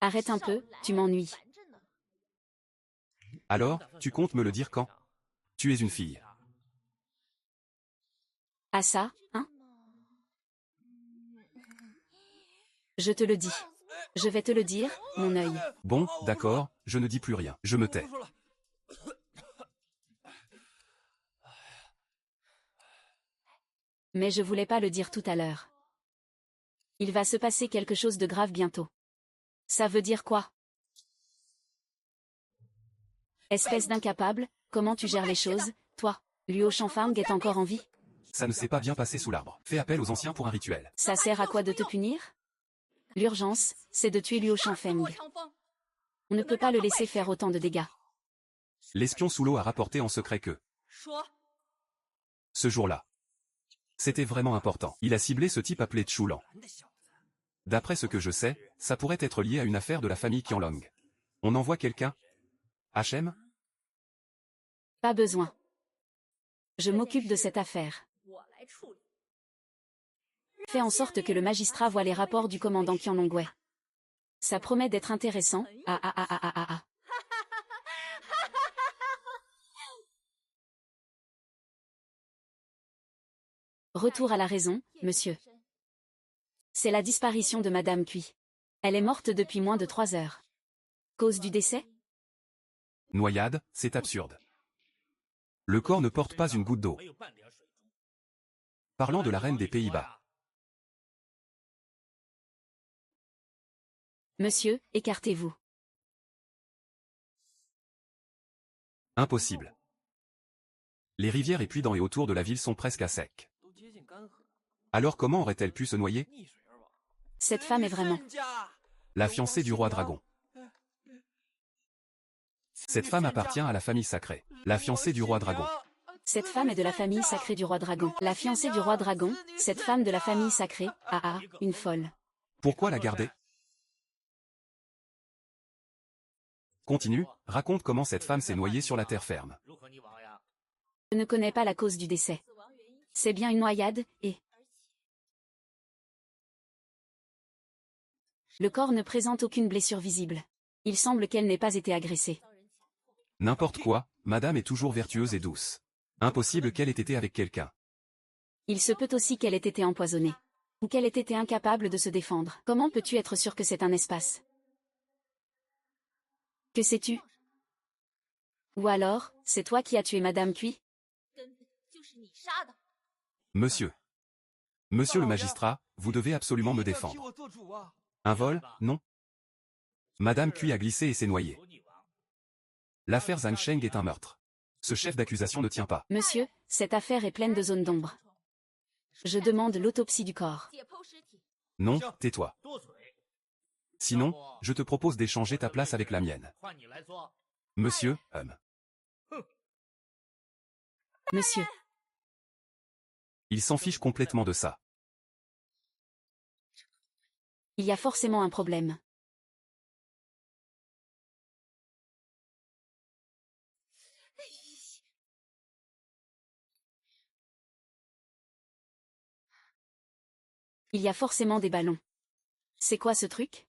Arrête un peu, tu m'ennuies. Alors, tu comptes me le dire quand? Tu es une fille. Ah ça, hein? Je te le dis. Je vais te le dire, mon œil. Bon, d'accord, je ne dis plus rien. Je me tais. Mais je voulais pas le dire tout à l'heure. Il va se passer quelque chose de grave bientôt. Ça veut dire quoi? Espèce d'incapable, comment tu gères les choses, toi? Luo Shanfang est encore en vie? Ça ne s'est pas bien passé sous l'arbre. Fais appel aux anciens pour un rituel. Ça sert à quoi de te punir? L'urgence, c'est de tuer Luo Changfeng. On ne peut pas le laisser faire autant de dégâts. L'espion sous l'eau a rapporté en secret que ce jour-là, c'était vraiment important. Il a ciblé ce type appelé Chulan. D'après ce que je sais, ça pourrait être lié à une affaire de la famille Qianlong. On envoie quelqu'un? HM? Pas besoin. Je m'occupe de cette affaire. Fais en sorte que le magistrat voie les rapports du commandant Qianlongwei. Ça promet d'être intéressant. Retour à la raison, monsieur. C'est la disparition de Madame Cui. Elle est morte depuis moins de 3 heures. Cause du décès? Noyade, c'est absurde. Le corps ne porte pas une goutte d'eau. Parlant de la reine des Pays-Bas. Monsieur, écartez-vous. Impossible. Les rivières et puits dans et autour de la ville sont presque à sec. Alors comment aurait-elle pu se noyer? Cette femme est vraiment... La fiancée du roi dragon. Cette femme appartient à la famille sacrée. La fiancée du roi dragon. Cette femme est de la famille sacrée du roi dragon. La fiancée du roi dragon, cette femme de la famille sacrée, une folle. Pourquoi la garder? Continue, raconte comment cette femme s'est noyée sur la terre ferme. Je ne connais pas la cause du décès. C'est bien une noyade, et... Le corps ne présente aucune blessure visible. Il semble qu'elle n'ait pas été agressée. N'importe quoi, madame est toujours vertueuse et douce. Impossible qu'elle ait été avec quelqu'un. Il se peut aussi qu'elle ait été empoisonnée. Ou qu'elle ait été incapable de se défendre. Comment peux-tu être sûr que c'est un espace? Que sais-tu? Ou alors, c'est toi qui as tué Madame Cui? Monsieur. Monsieur le magistrat, vous devez absolument me défendre. Un vol? Non. Madame Cui a glissé et s'est noyée. L'affaire Zhang Sheng est un meurtre. Ce chef d'accusation ne tient pas. Monsieur, cette affaire est pleine de zones d'ombre. Je demande l'autopsie du corps. Non, tais-toi. Sinon, je te propose d'échanger ta place avec la mienne. Monsieur, Monsieur. Il s'en fiche complètement de ça. Il y a forcément un problème. Il y a forcément des ballons. C'est quoi ce truc?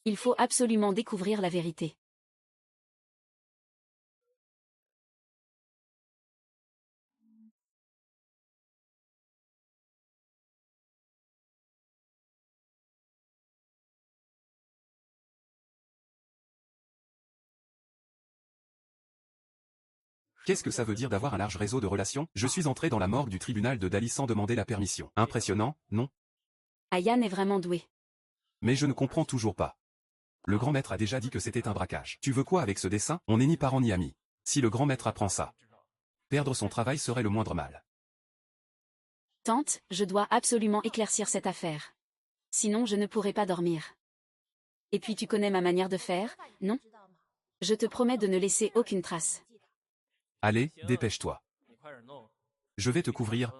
Il faut absolument découvrir la vérité. Qu'est-ce que ça veut dire d'avoir un large réseau de relations? Je suis entré dans la morgue du tribunal de Dali sans demander la permission. Impressionnant, non? Ayan est vraiment doué. Mais je ne comprends toujours pas. Le grand maître a déjà dit que c'était un braquage. Tu veux quoi avec ce dessin? On n'est ni parents ni amis. Si le grand maître apprend ça, perdre son travail serait le moindre mal. Tante, je dois absolument éclaircir cette affaire. Sinon je ne pourrai pas dormir. Et puis tu connais ma manière de faire, non? Je te promets de ne laisser aucune trace. Allez, dépêche-toi. Je vais te couvrir,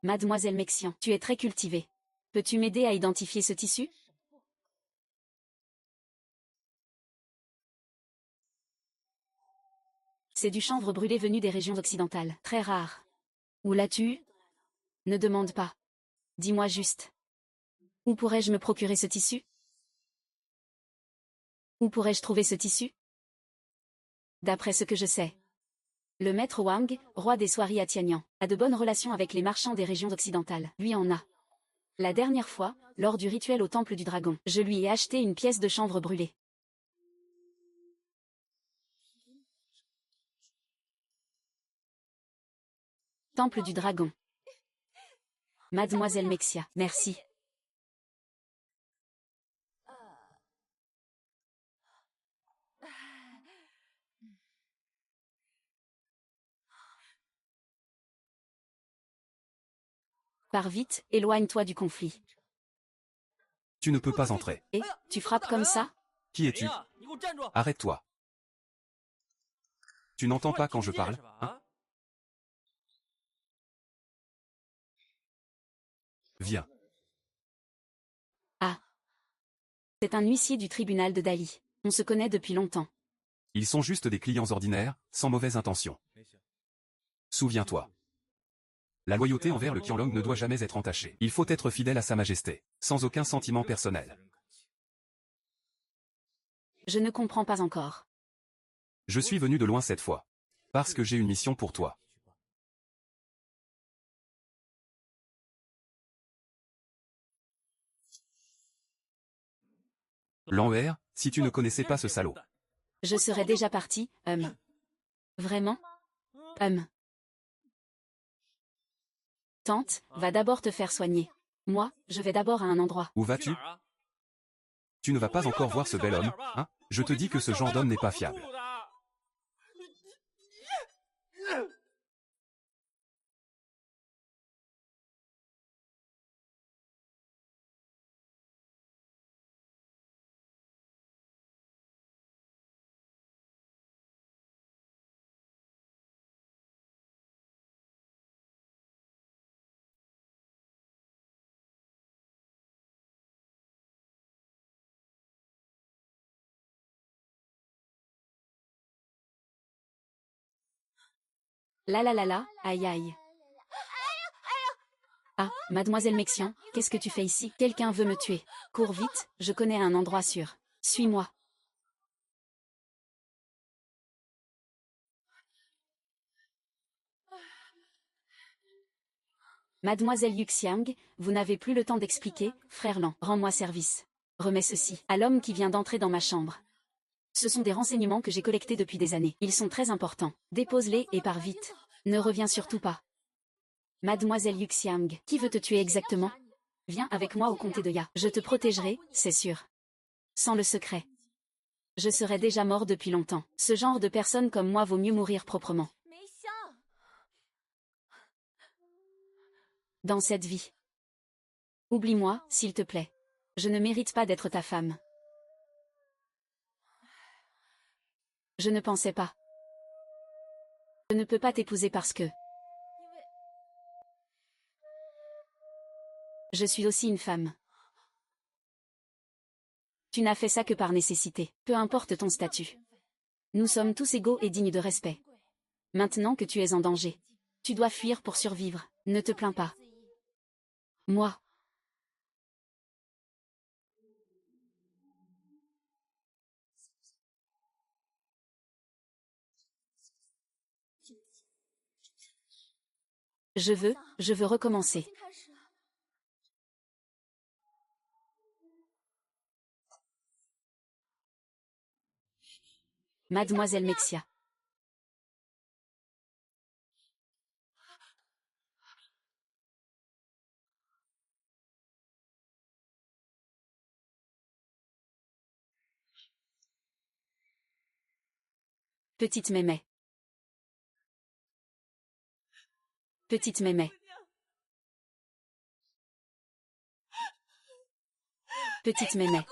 Mademoiselle Mexian, tu es très cultivée. Peux-tu m'aider à identifier ce tissu? C'est du chanvre brûlé venu des régions occidentales. Très rare. Où l'as-tu eu? Ne demande pas. Dis-moi juste. Où pourrais-je me procurer ce tissu? Où pourrais-je trouver ce tissu? D'après ce que je sais. Le maître Wang, roi des soieries à Tianyang, a de bonnes relations avec les marchands des régions occidentales. Lui en a. La dernière fois, lors du rituel au temple du dragon, je lui ai acheté une pièce de chanvre brûlée. Temple du dragon. Mademoiselle Mexia, merci. Pars vite, éloigne-toi du conflit. Tu ne peux pas entrer. Et, tu frappes comme ça? Qui es-tu? Arrête-toi. Tu n'entends pas quand je parle, hein? Viens. Ah. C'est un huissier du tribunal de Dali. On se connaît depuis longtemps. Ils sont juste des clients ordinaires, sans mauvaise intention. Souviens-toi. La loyauté envers le Qianlong ne doit jamais être entachée. Il faut être fidèle à Sa Majesté, sans aucun sentiment personnel. Je ne comprends pas encore. Je suis venu de loin cette fois. Parce que j'ai une mission pour toi. L'Anwer, si tu ne connaissais pas ce salaud. Je serais déjà parti, Vraiment? Tante, va d'abord te faire soigner. Moi, je vais d'abord à un endroit. Où vas-tu? Tu ne vas pas encore voir ce bel homme, hein? Je te dis que ce genre d'homme n'est pas fiable. Aïe aïe. Ah, mademoiselle Mexian, qu'est-ce que tu fais ici? Quelqu'un veut me tuer. Cours vite, je connais un endroit sûr. Suis-moi. Mademoiselle Yuxiang, vous n'avez plus le temps d'expliquer, frère Lan, rends-moi service. Remets ceci à l'homme qui vient d'entrer dans ma chambre. Ce sont des renseignements que j'ai collectés depuis des années. Ils sont très importants. Dépose-les et pars vite. Ne reviens surtout pas. Mademoiselle Yuxiang, qui veut te tuer exactement? Viens avec moi au comté de Ya. Je te protégerai, c'est sûr. Sans le secret. Je serais déjà mort depuis longtemps. Ce genre de personne comme moi vaut mieux mourir proprement. Dans cette vie. Oublie-moi, s'il te plaît. Je ne mérite pas d'être ta femme. Je ne pensais pas. Je ne peux pas t'épouser parce que... Je suis aussi une femme. Tu n'as fait ça que par nécessité, peu importe ton statut. Nous sommes tous égaux et dignes de respect. Maintenant que tu es en danger, tu dois fuir pour survivre, ne te plains pas. Moi. Je veux recommencer. Mademoiselle Mexia. Petite mémé. Petite mémé. Petite mémé.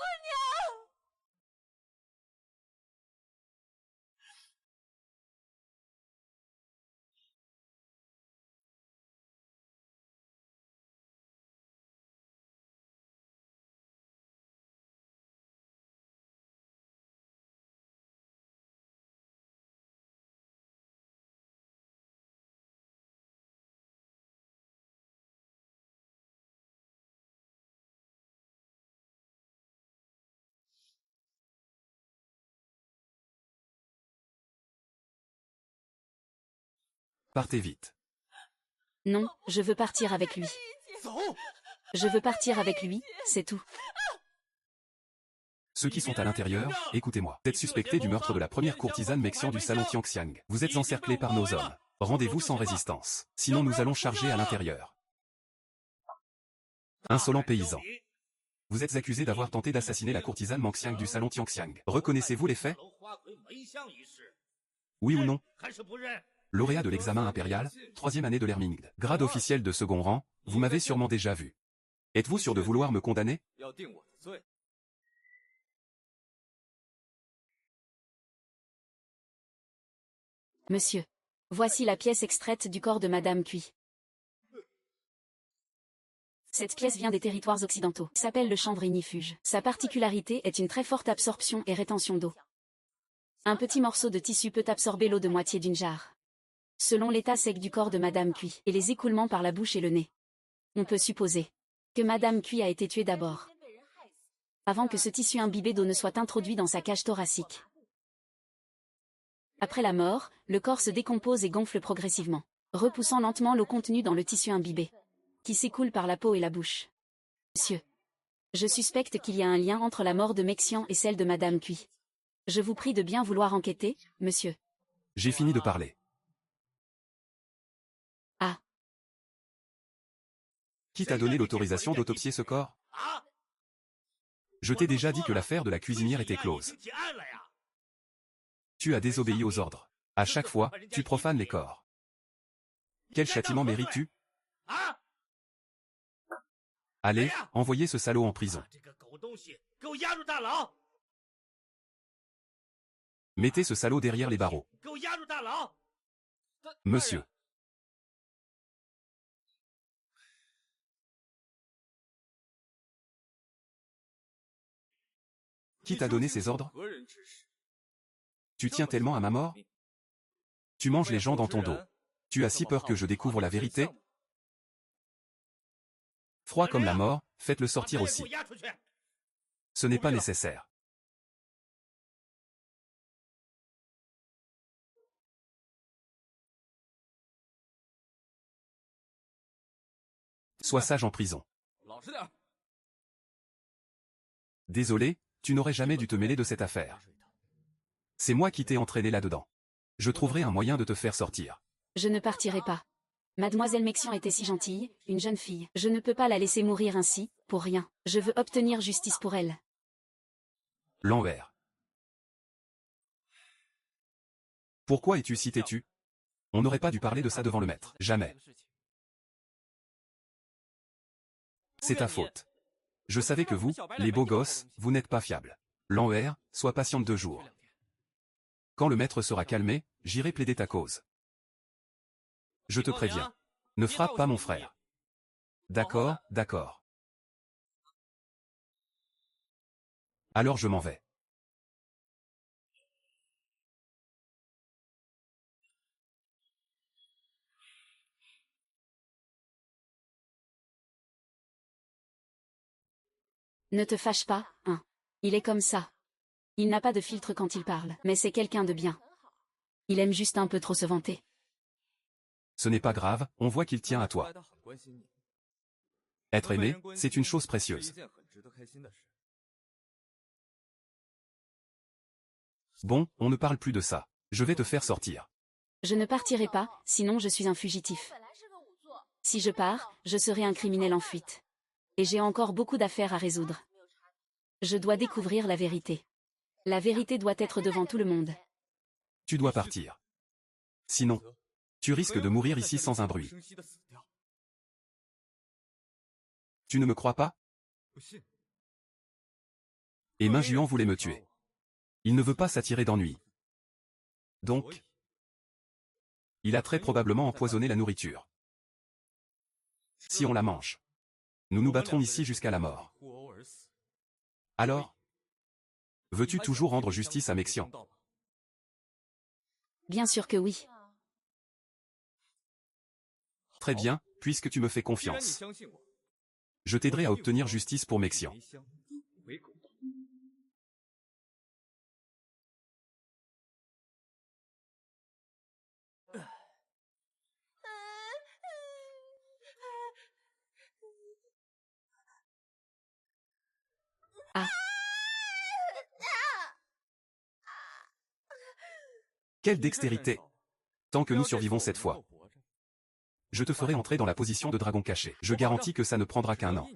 Partez vite. Non, je veux partir avec lui. Je veux partir avec lui, c'est tout. Ceux qui sont à l'intérieur, écoutez-moi. Vous êtes suspecté du meurtre de la première courtisane Mexian du salon Tianxiang. Vous êtes encerclés par nos hommes. Rendez-vous sans résistance. Sinon nous allons charger à l'intérieur. Insolent paysan. Vous êtes accusé d'avoir tenté d'assassiner la courtisane Mengxiang du salon Tianxiang. Reconnaissez-vous les faits? Oui ou non? Lauréat de l'examen impérial, 3e année de l'ère Ming. Grade officiel de second rang, vous m'avez sûrement déjà vu. Êtes-vous sûr de vouloir me condamner? Monsieur. Voici la pièce extraite du corps de Madame Cui. Cette pièce vient des territoires occidentaux. S'appelle le chanvre ignifuge. Sa particularité est une très forte absorption et rétention d'eau. Un petit morceau de tissu peut absorber l'eau de moitié d'une jarre. Selon l'état sec du corps de Madame Cui et les écoulements par la bouche et le nez, on peut supposer que Madame Cui a été tuée d'abord, avant que ce tissu imbibé d'eau ne soit introduit dans sa cage thoracique. Après la mort, le corps se décompose et gonfle progressivement, repoussant lentement l'eau contenue dans le tissu imbibé, qui s'écoule par la peau et la bouche. Monsieur, je suspecte qu'il y a un lien entre la mort de Mexian et celle de Madame Cui. Je vous prie de bien vouloir enquêter, monsieur. J'ai fini de parler. Ah. Qui t'a donné l'autorisation d'autopsier ce corps? Je t'ai déjà dit que l'affaire de la cuisinière était close. Tu as désobéi aux ordres. À chaque fois, tu profanes les corps. Quel châtiment mérites-tu? Allez, envoyez ce salaud en prison. Mettez ce salaud derrière les barreaux. Monsieur. Qui t'a donné ces ordres? Tu tiens tellement à ma mort? Tu manges les gens dans ton dos. Tu as si peur que je découvre la vérité? Froid comme la mort, faites-le sortir aussi. Ce n'est pas nécessaire. Sois sage en prison. Désolé, tu n'aurais jamais dû te mêler de cette affaire. C'est moi qui t'ai entraîné là-dedans. Je trouverai un moyen de te faire sortir. Je ne partirai pas. Mademoiselle Mexian était si gentille, une jeune fille. Je ne peux pas la laisser mourir ainsi, pour rien. Je veux obtenir justice pour elle. L'envers. Pourquoi es-tu si têtu? On n'aurait pas dû parler de ça devant le maître. Jamais. C'est ta faute. Je savais que vous, les beaux gosses, vous n'êtes pas fiables. L'envers, sois patiente 2 jours. Quand le maître sera calmé, j'irai plaider ta cause. Je te préviens. Ne frappe pas mon frère. D'accord, d'accord. Alors je m'en vais. Ne te fâche pas, hein. Il est comme ça. Il n'a pas de filtre quand il parle, mais c'est quelqu'un de bien. Il aime juste un peu trop se vanter. Ce n'est pas grave, on voit qu'il tient à toi. Être aimé, c'est une chose précieuse. Bon, on ne parle plus de ça. Je vais te faire sortir. Je ne partirai pas, sinon je suis un fugitif. Si je pars, je serai un criminel en fuite. Et j'ai encore beaucoup d'affaires à résoudre. Je dois découvrir la vérité. La vérité doit être devant tout le monde. Tu dois partir. Sinon, tu risques de mourir ici sans un bruit. Tu ne me crois pas? Et Minjuan voulait me tuer. Il ne veut pas s'attirer d'ennui. Donc, il a très probablement empoisonné la nourriture. Si on la mange, nous nous battrons ici jusqu'à la mort. Alors, veux-tu toujours rendre justice à Mexian? Bien sûr que oui. Très bien, puisque tu me fais confiance. Je t'aiderai à obtenir justice pour Mexian. Quelle dextérité! Tant que nous survivons cette fois. Je te ferai entrer dans la position de dragon caché. Je garantis que ça ne prendra qu'un an.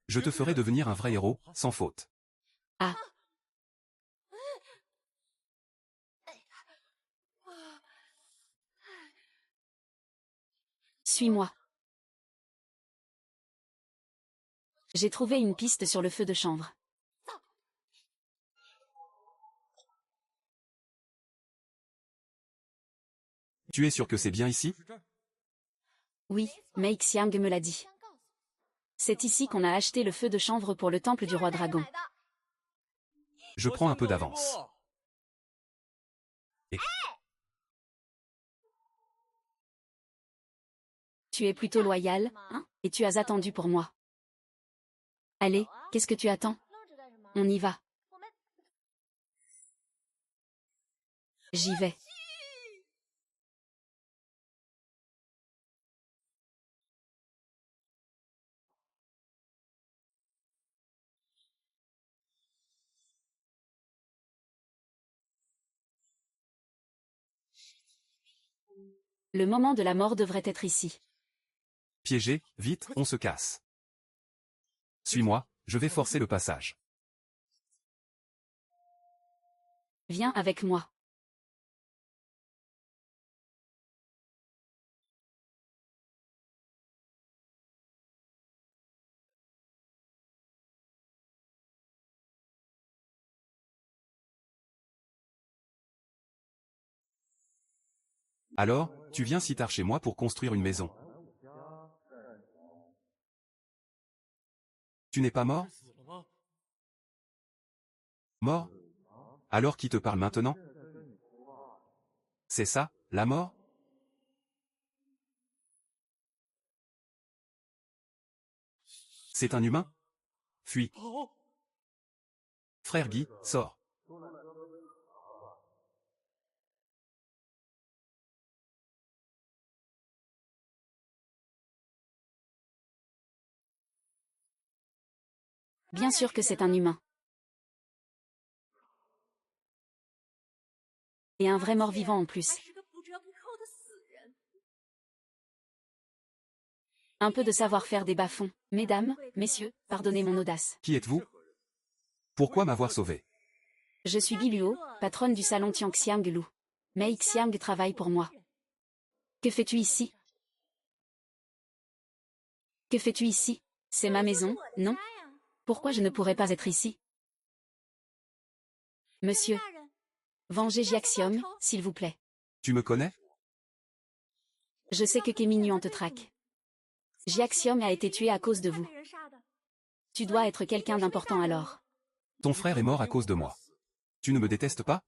Je te ferai devenir un vrai héros, sans faute. Ah. Suis-moi. J'ai trouvé une piste sur le feu de chanvre. Tu es sûr que c'est bien ici? Oui, Mei Xiang me l'a dit. C'est ici qu'on a acheté le feu de chanvre pour le temple du roi dragon. Je prends un peu d'avance. Et Tu es plutôt loyal, hein, et tu as attendu pour moi. Allez, qu'est-ce que tu attends? On y va. J'y vais. Le moment de la mort devrait être ici. piégé, vite, on se casse. Suis-moi, je vais forcer le passage. Viens avec moi. Alors, tu viens si tard chez moi pour construire une maison. Tu n'es pas mort? Mort? Alors qui te parle maintenant? C'est ça, la mort? C'est un humain? Fuis. Frère Guy, sors. Bien sûr que c'est un humain. Et un vrai mort-vivant en plus. Un peu de savoir-faire des bas-fonds. Mesdames, messieurs, pardonnez mon audace. Qui êtes-vous? Pourquoi m'avoir sauvé? Je suis Biluo, patronne du salon Tianxiang Lu. Mei Xiang travaille pour moi. Que fais-tu ici? Que fais-tu ici? C'est ma maison, non? Pourquoi je ne pourrais pas être ici? Monsieur. Vengez Jiaxiom, s'il vous plaît. Tu me connais? Je sais que Kéminu te traque. Jiaxiom a été tué à cause de vous. Tu dois être quelqu'un d'important alors. Ton frère est mort à cause de moi. Tu ne me détestes pas?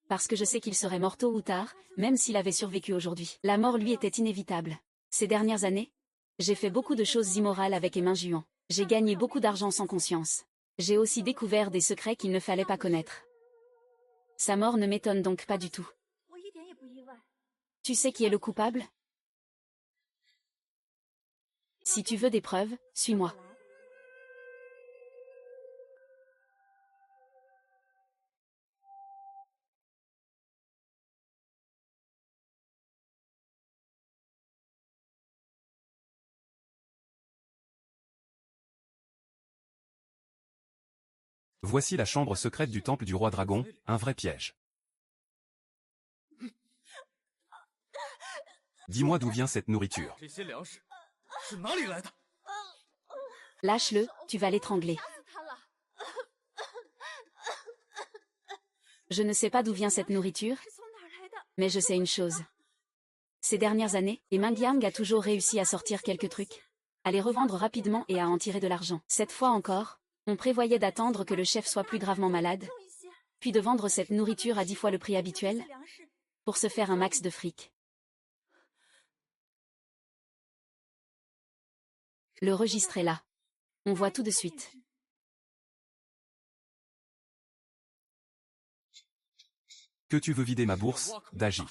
Parce que je sais qu'il serait mort tôt ou tard, même s'il avait survécu aujourd'hui. La mort lui était inévitable. Ces dernières années, j'ai fait beaucoup de choses immorales avec Emin Juan. J'ai gagné beaucoup d'argent sans conscience. J'ai aussi découvert des secrets qu'il ne fallait pas connaître. Sa mort ne m'étonne donc pas du tout. Tu sais qui est le coupable? Si tu veux des preuves, suis-moi. Voici la chambre secrète du temple du roi dragon, un vrai piège. Dis-moi d'où vient cette nourriture. Lâche-le, tu vas l'étrangler. Je ne sais pas d'où vient cette nourriture, mais je sais une chose. Ces dernières années, Emin Yang a toujours réussi à sortir quelques trucs, à les revendre rapidement et à en tirer de l'argent. Cette fois encore, on prévoyait d'attendre que le chef soit plus gravement malade, puis de vendre cette nourriture à 10 fois le prix habituel, pour se faire un max de fric. Le registre est là. On voit tout de suite. Que tu veux vider ma bourse, Daji?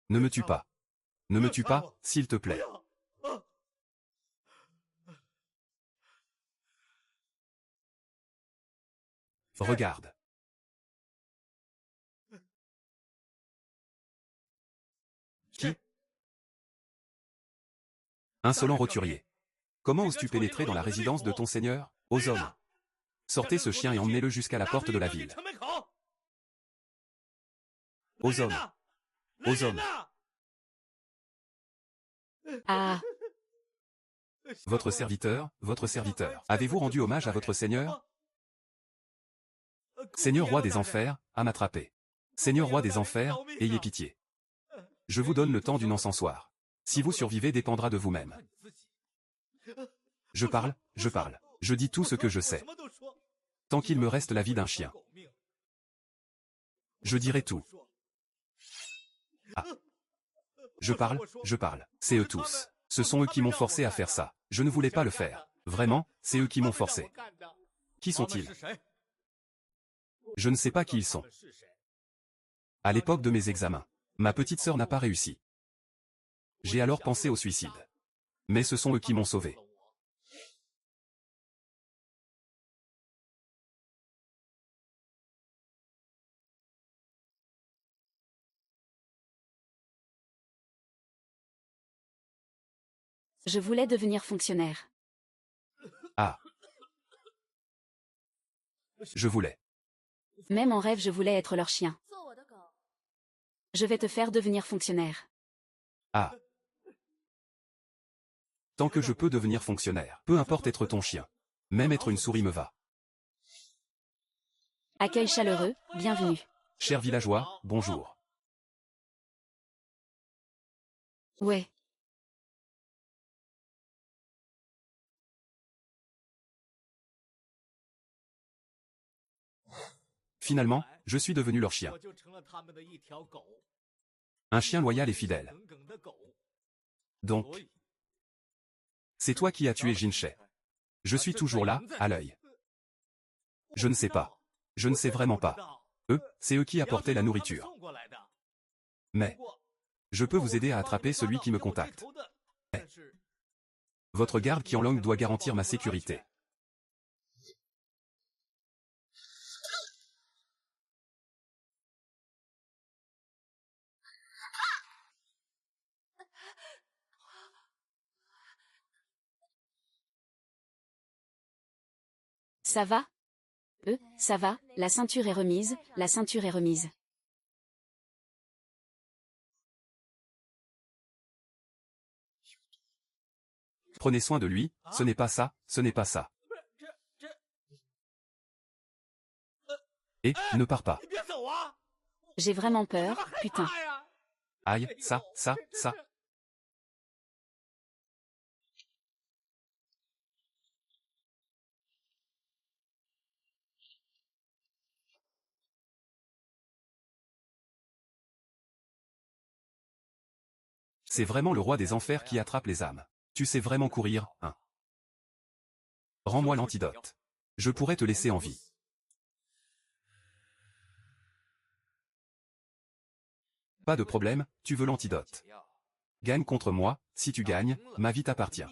Ne me tue pas. Ne me tue pas, s'il te plaît. Regarde. Qui? Insolent roturier. Comment oses-tu pénétrer dans la résidence de ton seigneur, aux hommes? Sortez ce chien et emmenez-le jusqu'à la porte de la ville. Aux hommes. Aux hommes. Ah, Votre serviteur, votre serviteur. Avez-vous rendu hommage à votre seigneur? Seigneur roi des enfers, à m'attraper. Seigneur roi des enfers, ayez pitié. Je vous donne le temps d'une encensoir. Si vous survivez dépendra de vous-même. Je parle, je dis tout ce que je sais. Tant qu'il me reste la vie d'un chien. Je dirai tout. Ah. Je parle, c'est eux tous. Ce sont eux qui m'ont forcé à faire ça. Je ne voulais pas le faire. Vraiment, c'est eux qui m'ont forcé. Qui sont-ils? Je ne sais pas qui ils sont. À l'époque de mes examens, ma petite sœur n'a pas réussi. J'ai alors pensé au suicide. Mais ce sont eux qui m'ont sauvé. je voulais devenir fonctionnaire. Ah. Je voulais. Même en rêve, je voulais être leur chien. Je vais te faire devenir fonctionnaire. Ah. Tant que je peux devenir fonctionnaire, peu importe être ton chien. Même être une souris me va. Accueil chaleureux, bienvenue. Chers villageois, bonjour. Ouais. Finalement, je suis devenu leur chien. Un chien loyal et fidèle. Donc, c'est toi qui as tué Jinshei. Je suis toujours là, à l'œil. Je ne sais pas. Je ne sais vraiment pas. C'est eux qui apportaient la nourriture. Mais, je peux vous aider à attraper celui qui me contacte. Mais, votre garde Qianlong doit garantir ma sécurité. Ça va? Ça va, la ceinture est remise, la ceinture est remise. Prenez soin de lui, ce n'est pas ça, ce n'est pas ça. Et, ne pars pas. J'ai vraiment peur, putain. Aïe, ça. C'est vraiment le roi des enfers qui attrape les âmes. Tu sais vraiment courir, hein? Rends-moi l'antidote. Je pourrais te laisser en vie. Pas de problème, tu veux l'antidote. Gagne contre moi, si tu gagnes, ma vie t'appartient.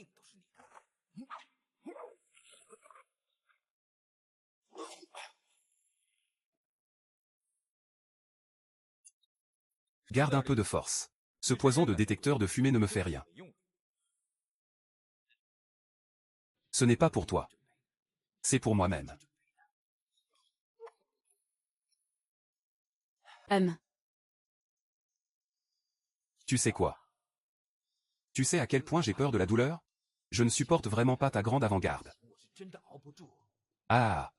Garde un peu de force. Ce poison de détecteur de fumée ne me fait rien. Ce n'est pas pour toi. C'est pour moi-même. Tu sais quoi? Tu sais à quel point j'ai peur de la douleur? Je ne supporte vraiment pas ta grande avant-garde. Ah!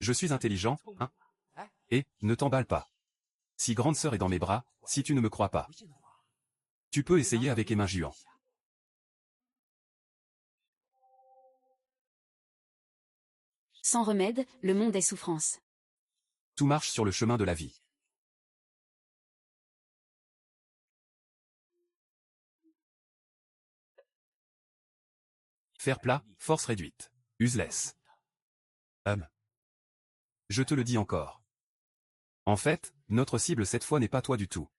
Je suis intelligent, hein? Et, ne t'emballe pas. Si grande sœur est dans mes bras, si tu ne me crois pas. Tu peux essayer avec les mains Juan. Sans remède, le monde est souffrance. Tout marche sur le chemin de la vie. Fer plat, force réduite. Useless. Je te le dis encore. En fait, notre cible cette fois n'est pas toi du tout.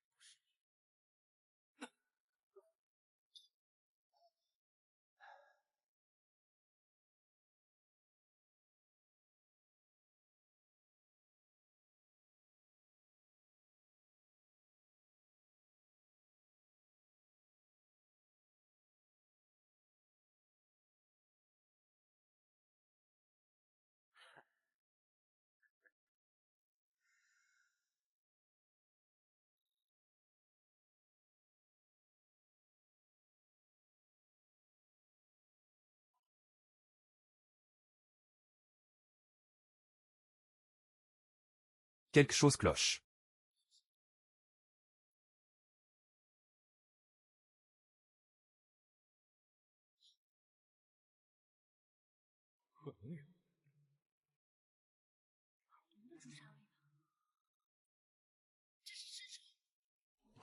Quelque chose cloche.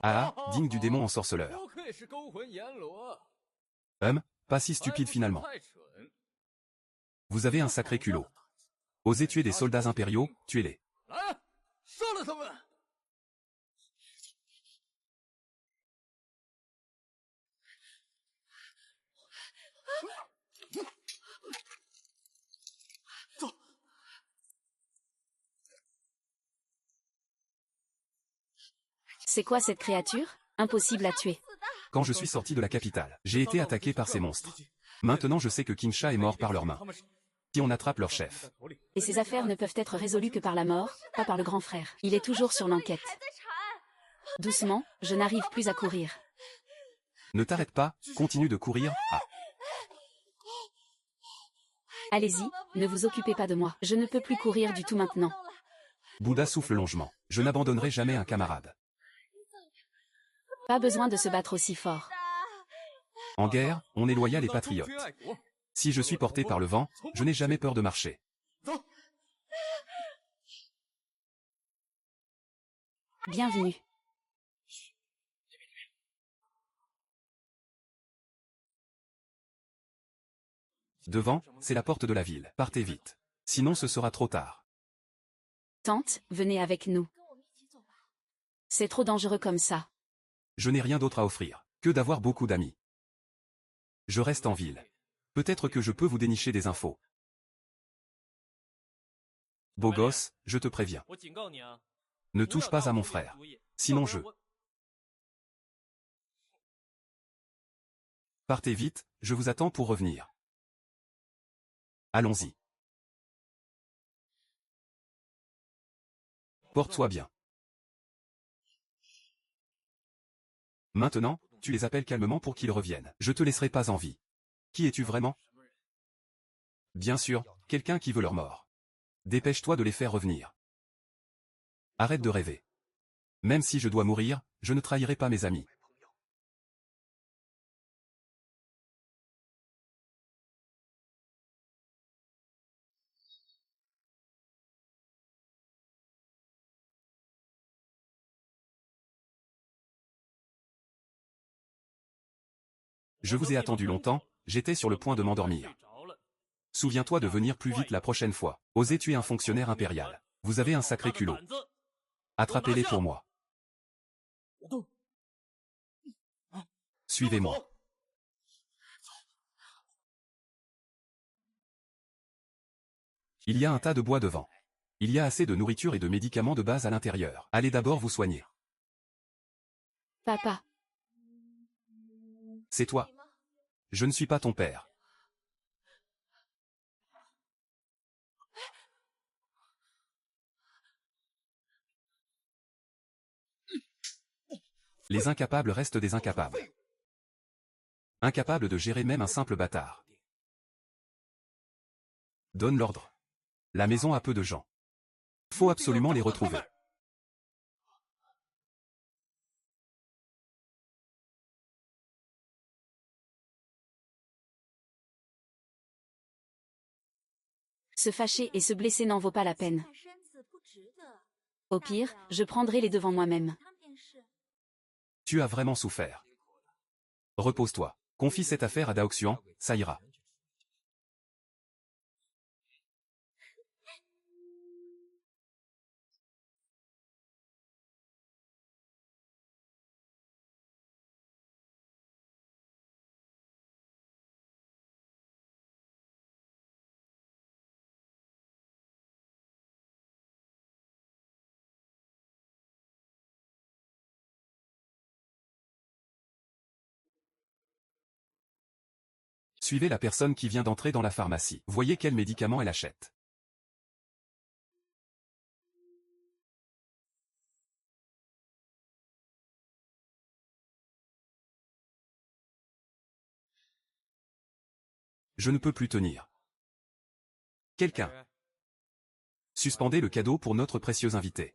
Ah, digne du démon ensorceleur. Pas si stupide finalement. Vous avez un sacré culot. Osez tuer des soldats impériaux, tuez-les. C'est quoi cette créature? Impossible à tuer. Quand je suis sorti de la capitale, j'ai été attaqué par ces monstres. Maintenant je sais que King Sha est mort par leurs mains. Si on attrape leur chef. Et ces affaires ne peuvent être résolues que par la mort, pas par le grand frère. Il est toujours sur l'enquête. Doucement, je n'arrive plus à courir. Ne t'arrête pas, continue de courir. Ah. Allez-y, ne vous occupez pas de moi. Je ne peux plus courir du tout maintenant. Bouddha souffle longement. Je n'abandonnerai jamais un camarade. Pas besoin de se battre aussi fort. En guerre, on est loyal et patriote. Si je suis porté par le vent, je n'ai jamais peur de marcher. Bienvenue. Devant, c'est la porte de la ville. Partez vite. Sinon ce sera trop tard. Tante, venez avec nous. C'est trop dangereux comme ça. Je n'ai rien d'autre à offrir que d'avoir beaucoup d'amis. Je reste en ville. Peut-être que je peux vous dénicher des infos. Beau gosse, je te préviens. Ne touche pas à mon frère. Sinon je... Partez vite, je vous attends pour revenir. Allons-y. Porte-toi bien. Maintenant, tu les appelles calmement pour qu'ils reviennent. Je te laisserai pas en vie. Qui es-tu vraiment? Bien sûr, quelqu'un qui veut leur mort. Dépêche-toi de les faire revenir. Arrête de rêver. Même si je dois mourir, je ne trahirai pas mes amis. Je vous ai attendu longtemps, j'étais sur le point de m'endormir. Souviens-toi de venir plus vite la prochaine fois. Osez tuer un fonctionnaire impérial. Vous avez un sacré culot. Attrapez-les pour moi. Suivez-moi. Il y a un tas de bois devant. Il y a assez de nourriture et de médicaments de base à l'intérieur. Allez d'abord vous soigner. Papa. C'est toi. Je ne suis pas ton père. Les incapables restent des incapables. Incapables de gérer même un simple bâtard. Donne l'ordre. La maison a peu de gens. Faut absolument les retrouver. Se fâcher et se blesser n'en vaut pas la peine. Au pire, je prendrai les devants moi-même. Tu as vraiment souffert. Repose-toi. Confie cette affaire à Daoxuan, ça ira. Suivez la personne qui vient d'entrer dans la pharmacie. Voyez quel médicament elle achète. Je ne peux plus tenir. Quelqu'un. Suspendez le cadeau pour notre précieux invité.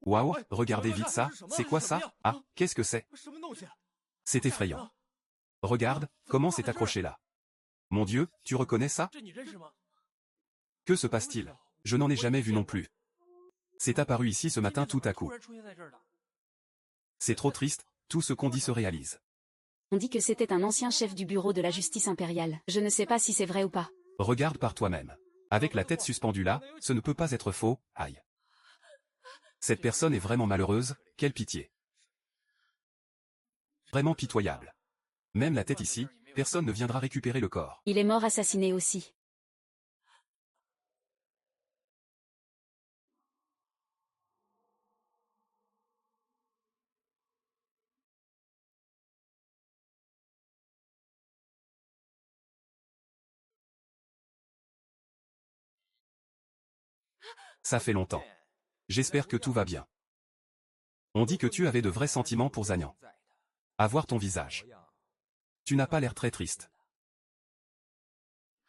Waouh, regardez vite ça, c'est quoi ça? Ah, qu'est-ce que c'est? C'est effrayant. Regarde, comment c'est accroché là. Mon Dieu, tu reconnais ça? Que se passe-t-il? Je n'en ai jamais vu non plus. C'est apparu ici ce matin tout à coup. C'est trop triste, tout ce qu'on dit se réalise. On dit que c'était un ancien chef du bureau de la justice impériale. Je ne sais pas si c'est vrai ou pas. Regarde par toi-même. Avec la tête suspendue là, ce ne peut pas être faux, aïe. Cette personne est vraiment malheureuse, quelle pitié. Vraiment pitoyable. Même la tête ici, personne ne viendra récupérer le corps. Il est mort assassiné aussi. Ça fait longtemps. J'espère que tout va bien. On dit que tu avais de vrais sentiments pour Zanyan. À voir ton visage. Tu n'as pas l'air très triste.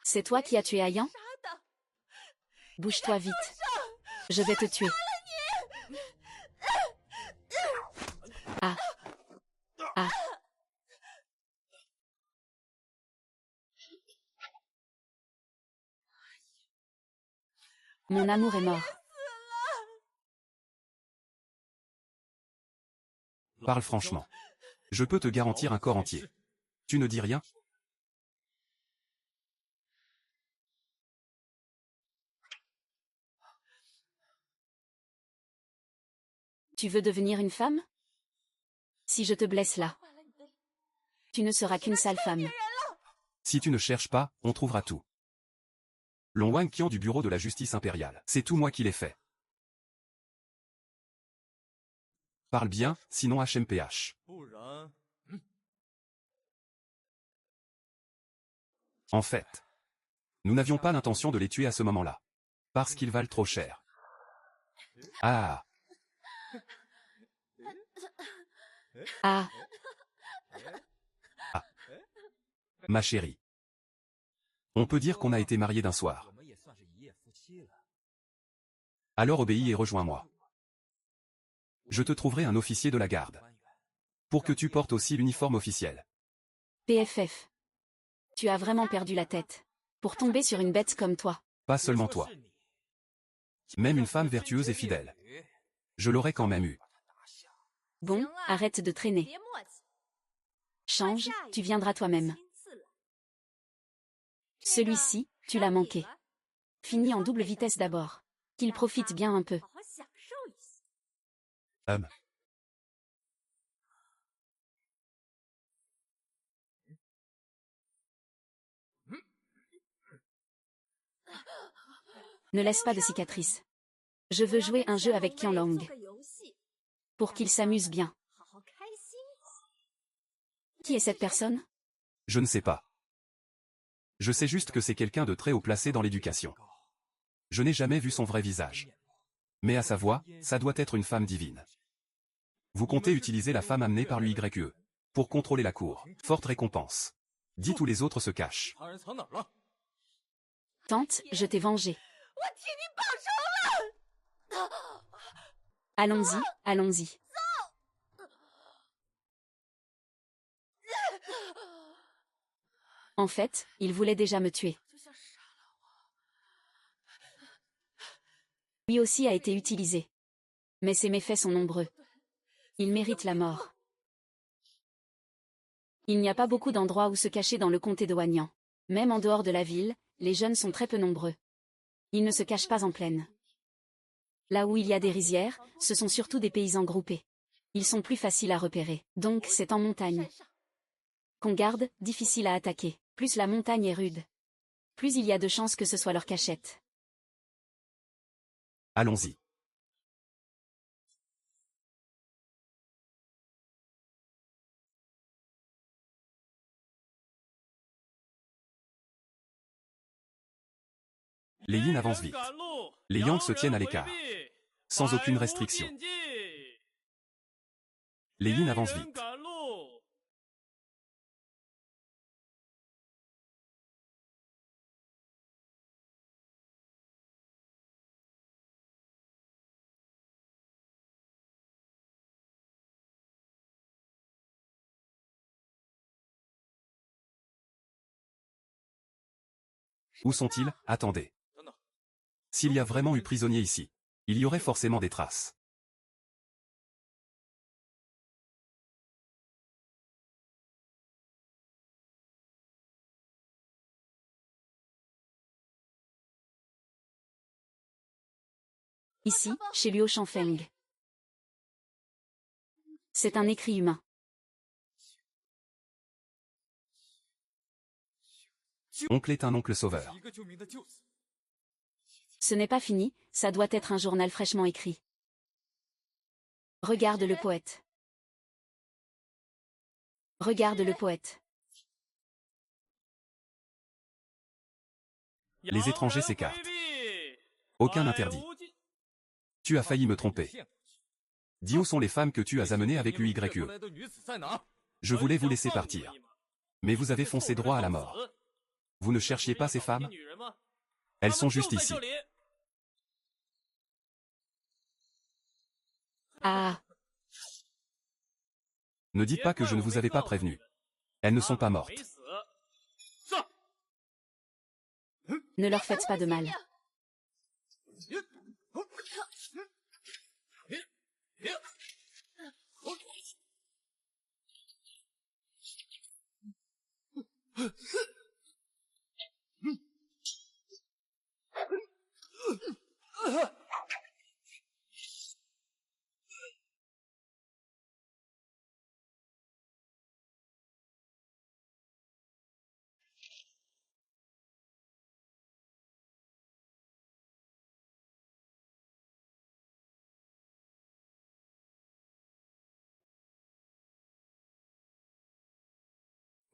C'est toi qui as tué Ayan? Bouge-toi vite. Je vais te tuer. Ah. Ah. Mon amour est mort. Parle franchement. Je peux te garantir un corps entier. Tu ne dis rien? Tu veux devenir une femme? Si je te blesse là, tu ne seras qu'une sale femme. Si tu ne cherches pas, on trouvera tout. Long Wang Qian du bureau de la justice impériale. C'est tout moi qui l'ai fait. Parle bien, sinon HMPH. En fait, nous n'avions pas l'intention de les tuer à ce moment-là. Parce qu'ils valent trop cher. Ah. Ah. Ah. Ma chérie. On peut dire qu'on a été mariés d'un soir. Alors obéis et rejoins-moi. Je te trouverai un officier de la garde. Pour que tu portes aussi l'uniforme officiel. PFF. Tu as vraiment perdu la tête. Pour tomber sur une bête comme toi. Pas seulement toi. Même une femme vertueuse et fidèle. Je l'aurais quand même eu. Bon, arrête de traîner. Change, tu viendras toi-même. Celui-ci, tu l'as manqué. Finis en double vitesse d'abord. Qu'il profite bien un peu. Ne laisse pas de cicatrices. Je veux jouer un jeu avec Qianlong. Pour qu'il s'amuse bien. Qui est cette personne? Je ne sais pas. Je sais juste que c'est quelqu'un de très haut placé dans l'éducation. Je n'ai jamais vu son vrai visage. Mais à sa voix, ça doit être une femme divine. Vous comptez utiliser la femme amenée par l'UYE. Pour contrôler la cour. Forte récompense. Dis tous les autres se cachent. Tante, je t'ai vengé. Allons-y, allons-y. En fait, il voulait déjà me tuer. Lui aussi a été utilisé. Mais ses méfaits sont nombreux. Il mérite la mort. Il n'y a pas beaucoup d'endroits où se cacher dans le comté de Wanyan. Même en dehors de la ville, les jeunes sont très peu nombreux. Ils ne se cachent pas en plaine. Là où il y a des rizières, ce sont surtout des paysans groupés. Ils sont plus faciles à repérer. Donc c'est en montagne. Qu'on garde, difficile à attaquer. Plus la montagne est rude. Plus il y a de chances que ce soit leur cachette. Allons-y. Les yin avancent vite. Les yang se tiennent à l'écart. Sans aucune restriction. Les yin avancent vite. Où sont-ils? Attendez. S'il y a vraiment eu prisonnier ici, il y aurait forcément des traces. Ici, chez Luo Shanfeng. C'est un écrit humain. Oncle est un oncle sauveur. Ce n'est pas fini, ça doit être un journal fraîchement écrit. Regarde le poète. Regarde le poète. Les étrangers s'écartent. Aucun interdit. Tu as failli me tromper. Dis où sont les femmes que tu as amenées avec l'UYE. Je voulais vous laisser partir. Mais vous avez foncé droit à la mort. Vous ne cherchiez pas ces femmes? Elles sont juste ici. Ah, Ne dites pas que je ne vous avais pas prévenu. Elles ne sont pas mortes. ne leur faites pas de mal.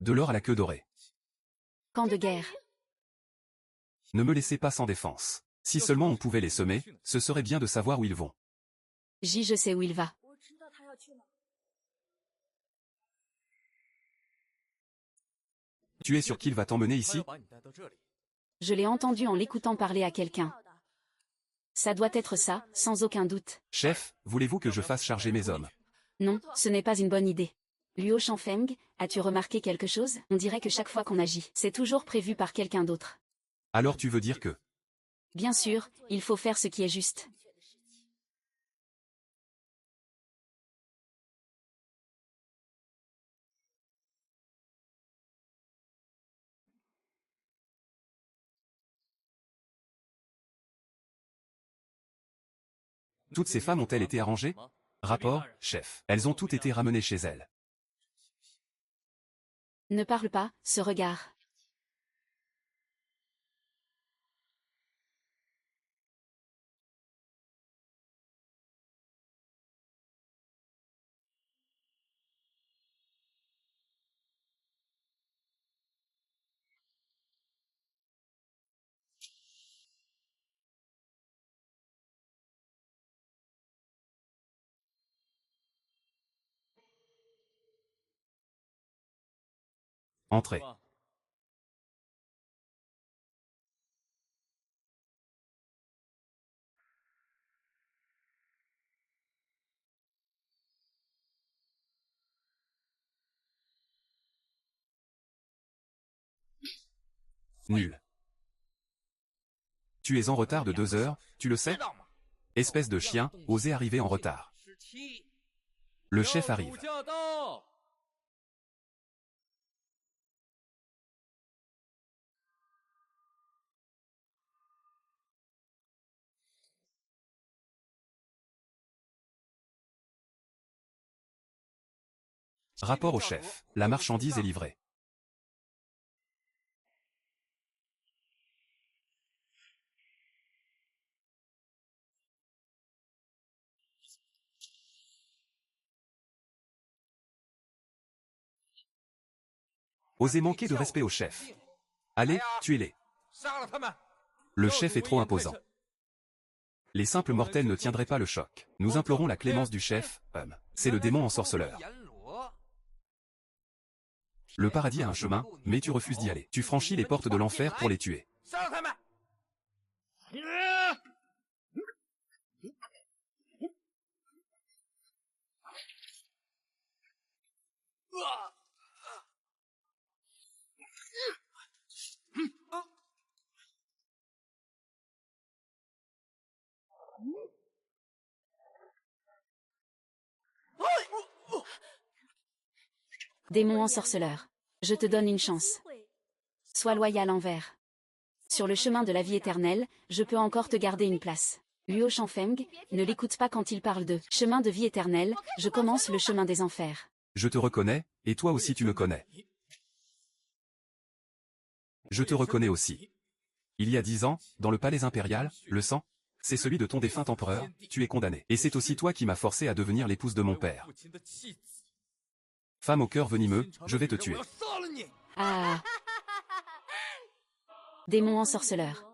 De l'or à la queue dorée. Camp de guerre. Ne me laissez pas sans défense. Si seulement on pouvait les semer, ce serait bien de savoir où ils vont. Je sais où il va. Tu es sûr qu'il va t'emmener ici? Je l'ai entendu en l'écoutant parler à quelqu'un. Ça doit être ça, sans aucun doute. Chef, voulez-vous que je fasse charger mes hommes? Non, ce n'est pas une bonne idée. Luo Shanfeng, as-tu remarqué quelque chose? On dirait que chaque fois qu'on agit, c'est toujours prévu par quelqu'un d'autre. Alors tu veux dire que... Bien sûr, il faut faire ce qui est juste. Toutes ces femmes ont-elles été arrangées? Rapport, chef. Elles ont toutes été ramenées chez elles. Ne parle pas, ce regard. Entrez. Nul. Tu es en retard de 2 heures, tu le sais? Espèce de chien, osez arriver en retard. Le chef arrive. Rapport au chef. La marchandise est livrée. Osez manquer de respect au chef. Allez, tuez-les. Le chef est trop imposant. Les simples mortels ne tiendraient pas le choc. Nous implorons la clémence du chef, c'est le démon ensorceleur. Le paradis a un chemin, mais tu refuses d'y aller. Tu franchis les portes de l'enfer pour les tuer. Démon ensorceleur. Je te donne une chance. Sois loyal envers. Sur le chemin de la vie éternelle, je peux encore te garder une place. Luo Shanfeng, ne l'écoute pas quand il parle de chemin de vie éternelle, je commence le chemin des enfers. Je te reconnais, et toi aussi tu me connais. Je te reconnais aussi. Il y a 10 ans, dans le palais impérial, le sang, c'est celui de ton défunt empereur, tu es condamné. Et c'est aussi toi qui m'as forcé à devenir l'épouse de mon père. Femme au cœur venimeux, je vais te tuer. Ah. Démon ensorceleur.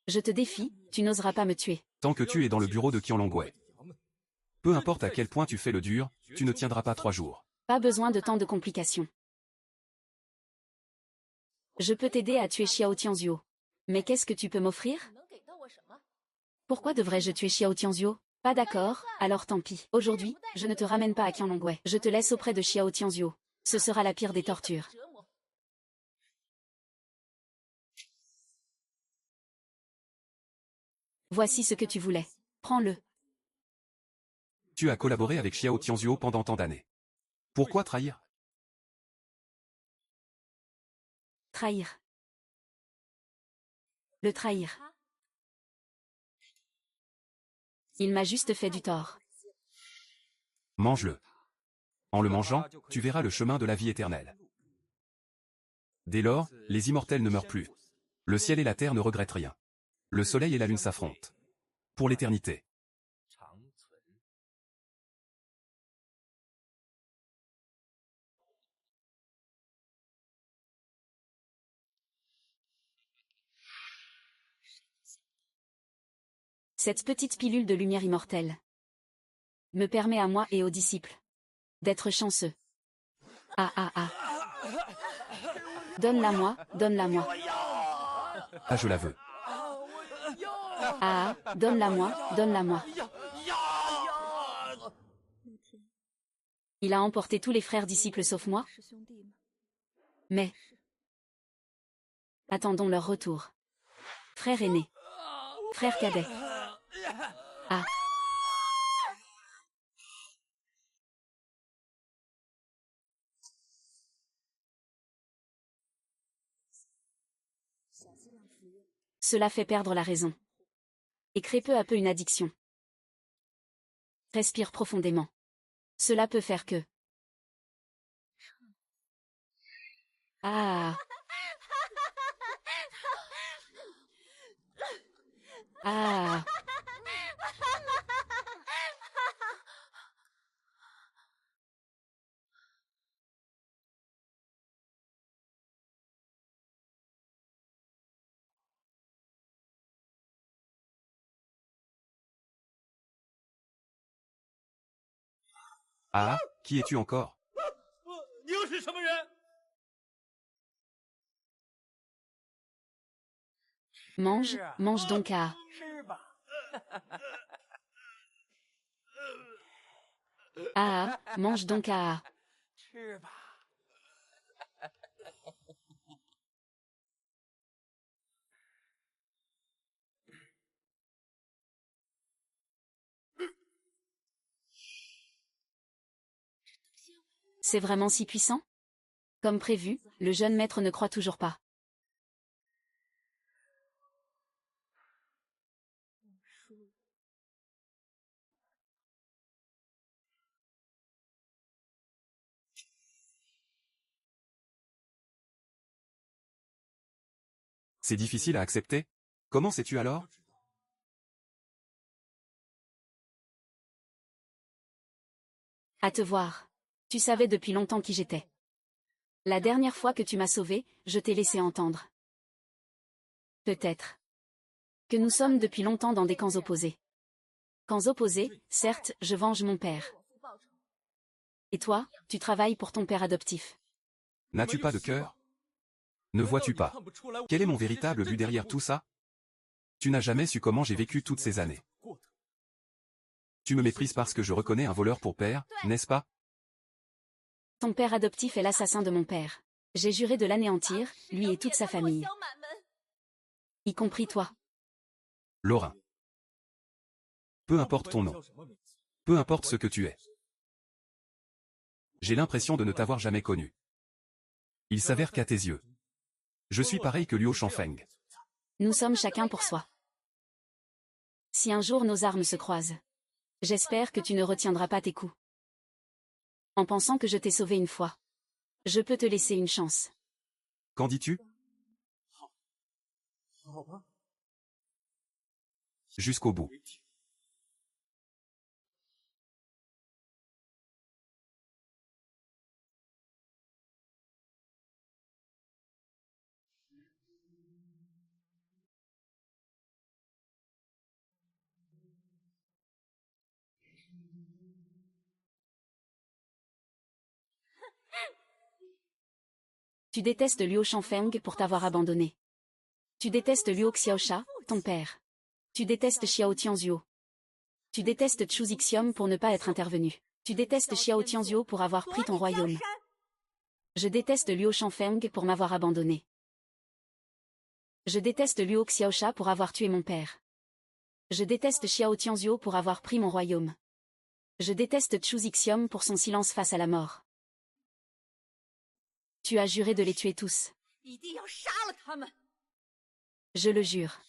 Je te défie, tu n'oseras pas me tuer. Tant que tu es dans le bureau de Qianlongwei. Peu importe à quel point tu fais le dur, tu ne tiendras pas 3 jours. Pas besoin de tant de complications. Je peux t'aider à tuer Xiao Tianzhuo. Mais qu'est-ce que tu peux m'offrir? Pourquoi devrais-je tuer Xiao Tianzhuo? Pas d'accord, alors tant pis. Aujourd'hui, je ne te ramène pas à Qianlongwei. Je te laisse auprès de Xiao Tianzhuo. Ce sera la pire des tortures. Voici ce que tu voulais. Prends-le. Tu as collaboré avec Xiao Tianzhuo pendant tant d'années. Pourquoi trahir? Trahir. Le trahir. Il m'a juste fait du tort. Mange-le. En le mangeant, tu verras le chemin de la vie éternelle. Dès lors, les immortels ne meurent plus. Le ciel et la terre ne regrettent rien. Le soleil et la lune s'affrontent. Pour l'éternité. Cette petite pilule de lumière immortelle me permet à moi et aux disciples d'être chanceux. Ah ah ah. Donne-la-moi, donne-la-moi. Ah, je la veux. Ah, donne-la-moi, donne-la-moi. Il a emporté tous les frères disciples sauf moi. Mais attendons leur retour. Frère aîné. Frère cadet. Ah. Cela fait perdre la raison. Et crée peu à peu une addiction. Respire profondément. Cela peut faire que... Ah. Ah. Ah, qui es-tu encore? Mange, mange donc à... Ah, mange donc à... C'est vraiment si puissant? Comme prévu, le jeune maître ne croit toujours pas. C'est difficile à accepter? Comment sais-tu alors? À te voir. Tu savais depuis longtemps qui j'étais. La dernière fois que tu m'as sauvé, je t'ai laissé entendre. Peut-être que nous sommes depuis longtemps dans des camps opposés. Camps opposés, certes, je venge mon père. Et toi, tu travailles pour ton père adoptif. N'as-tu pas de cœur? Ne vois-tu pas? Quel est mon véritable but derrière tout ça? Tu n'as jamais su comment j'ai vécu toutes ces années. Tu me méprises parce que je reconnais un voleur pour père, n'est-ce pas? Ton père adoptif est l'assassin de mon père. J'ai juré de l'anéantir, lui et toute sa famille. Y compris toi. Laurin. Peu importe ton nom. Peu importe ce que tu es. J'ai l'impression de ne t'avoir jamais connu. Il s'avère qu'à tes yeux, je suis pareil que Luo Shangfeng. Nous sommes chacun pour soi. Si un jour nos armes se croisent, j'espère que tu ne retiendras pas tes coups. En pensant que je t'ai sauvé une fois, je peux te laisser une chance. Qu'en dis-tu? Jusqu'au bout. Tu détestes Luo Shangfeng pour t'avoir abandonné. Tu détestes Luo Xiaosha, ton père. Tu détestes Xiao Tianzhuo. Tu détestes Chu Zixiom pour ne pas être intervenu. Tu détestes Xiao Tianzhuo pour avoir pris ton royaume. Je déteste Luo Shangfeng pour m'avoir abandonné. Je déteste Luo Xiaosha pour avoir tué mon père. Je déteste Xiao Tianzhuo pour avoir pris mon royaume. Je déteste Chu Zixiom pour son silence face à la mort. Tu as juré de les tuer tous. Je le jure.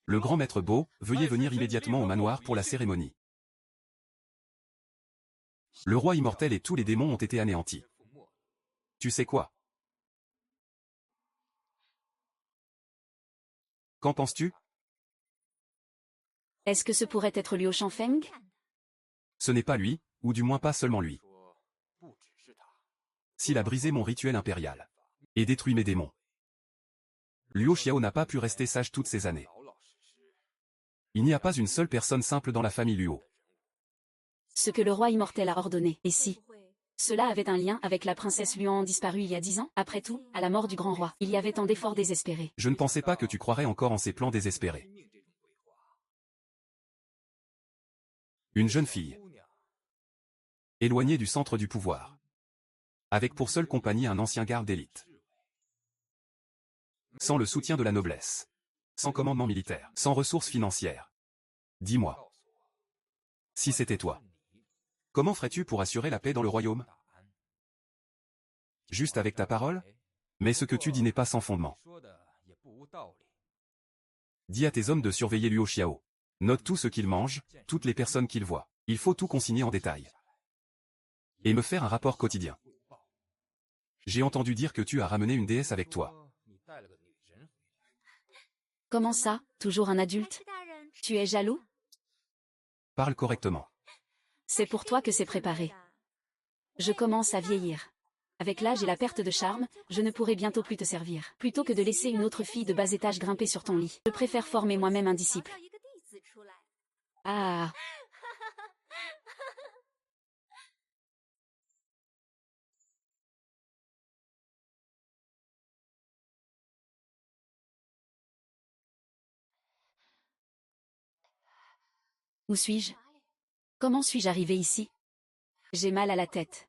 Le grand maître Bo, veuillez venir immédiatement au manoir pour la cérémonie. Le roi immortel et tous les démons ont été anéantis. Tu sais quoi? Qu'en penses-tu? Est-ce que ce pourrait être Luo Shangfeng? Ce n'est pas lui, ou du moins pas seulement lui. S'il a brisé mon rituel impérial et détruit mes démons, Luo Xiao n'a pas pu rester sage toutes ces années. Il n'y a pas une seule personne simple dans la famille Luo. Ce que le roi immortel a ordonné. Et si cela avait un lien avec la princesse Luan disparue il y a 10 ans? Après tout, à la mort du grand roi, il y avait tant d'efforts désespérés. Je ne pensais pas que tu croirais encore en ces plans désespérés. Une jeune fille, éloignée du centre du pouvoir, avec pour seule compagnie un ancien garde d'élite. Sans le soutien de la noblesse, sans commandement militaire, sans ressources financières. Dis-moi, si c'était toi, comment ferais-tu pour assurer la paix dans le royaume? Juste avec ta parole? Mais ce que tu dis n'est pas sans fondement. Dis à tes hommes de surveiller Luo Xiao. Note tout ce qu'il mange, toutes les personnes qu'il voit. Il faut tout consigner en détail. Et me faire un rapport quotidien. J'ai entendu dire que tu as ramené une déesse avec toi. Comment ça, toujours un adulte? Tu es jaloux? Parle correctement. C'est pour toi que c'est préparé. Je commence à vieillir. Avec l'âge et la perte de charme, je ne pourrai bientôt plus te servir. Plutôt que de laisser une autre fille de bas étage grimper sur ton lit, je préfère former moi-même un disciple. Ah. Où suis-je? Comment suis-je arrivé ici? J'ai mal à la tête.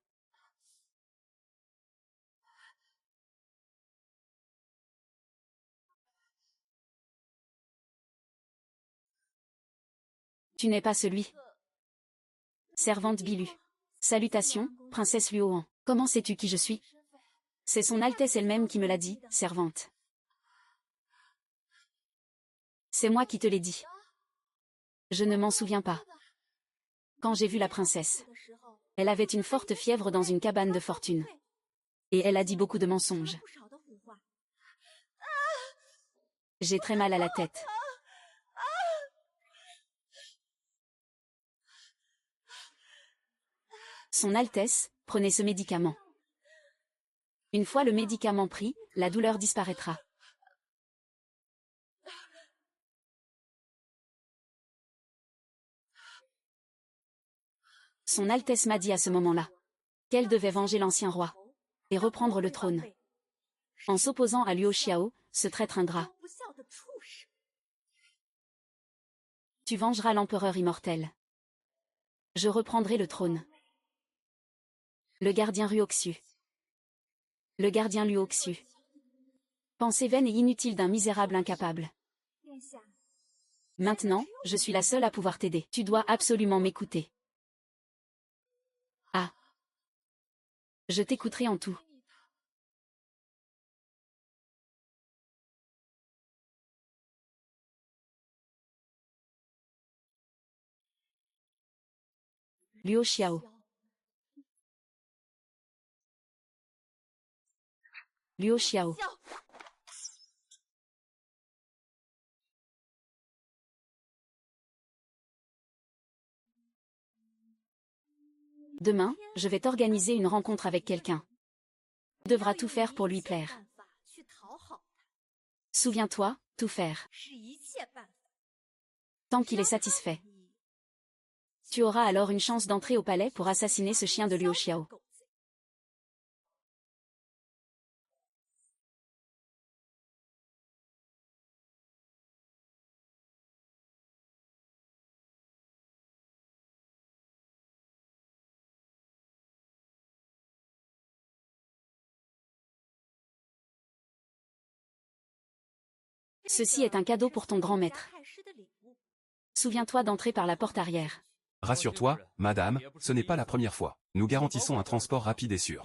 Tu n'es pas celui. Servante Bilu. Salutations, princesse Luohan. Comment sais-tu qui je suis? C'est son Altesse elle-même qui me l'a dit, servante. C'est moi qui te l'ai dit. Je ne m'en souviens pas. Quand j'ai vu la princesse, elle avait une forte fièvre dans une cabane de fortune. Et elle a dit beaucoup de mensonges. J'ai très mal à la tête. Son Altesse, prenez ce médicament. Une fois le médicament pris, la douleur disparaîtra. Son Altesse m'a dit à ce moment-là qu'elle devait venger l'ancien roi et reprendre le trône. En s'opposant à Luo Xiao, ce traître ingrat. Tu vengeras l'empereur immortel. Je reprendrai le trône. Le gardien Ruoxu. Le gardien Luo Xu. Pensée vaine et inutile d'un misérable incapable. Maintenant, je suis la seule à pouvoir t'aider. Tu dois absolument m'écouter. Ah. Je t'écouterai en tout. Luo Xiao. Luo Xiao. Demain, je vais t'organiser une rencontre avec quelqu'un. Tu devras tout faire pour lui plaire. Souviens-toi, tout faire. Tant qu'il est satisfait. Tu auras alors une chance d'entrer au palais pour assassiner ce chien de Luo Xiao. Ceci est un cadeau pour ton grand maître. Souviens-toi d'entrer par la porte arrière. Rassure-toi, madame, ce n'est pas la première fois. Nous garantissons un transport rapide et sûr.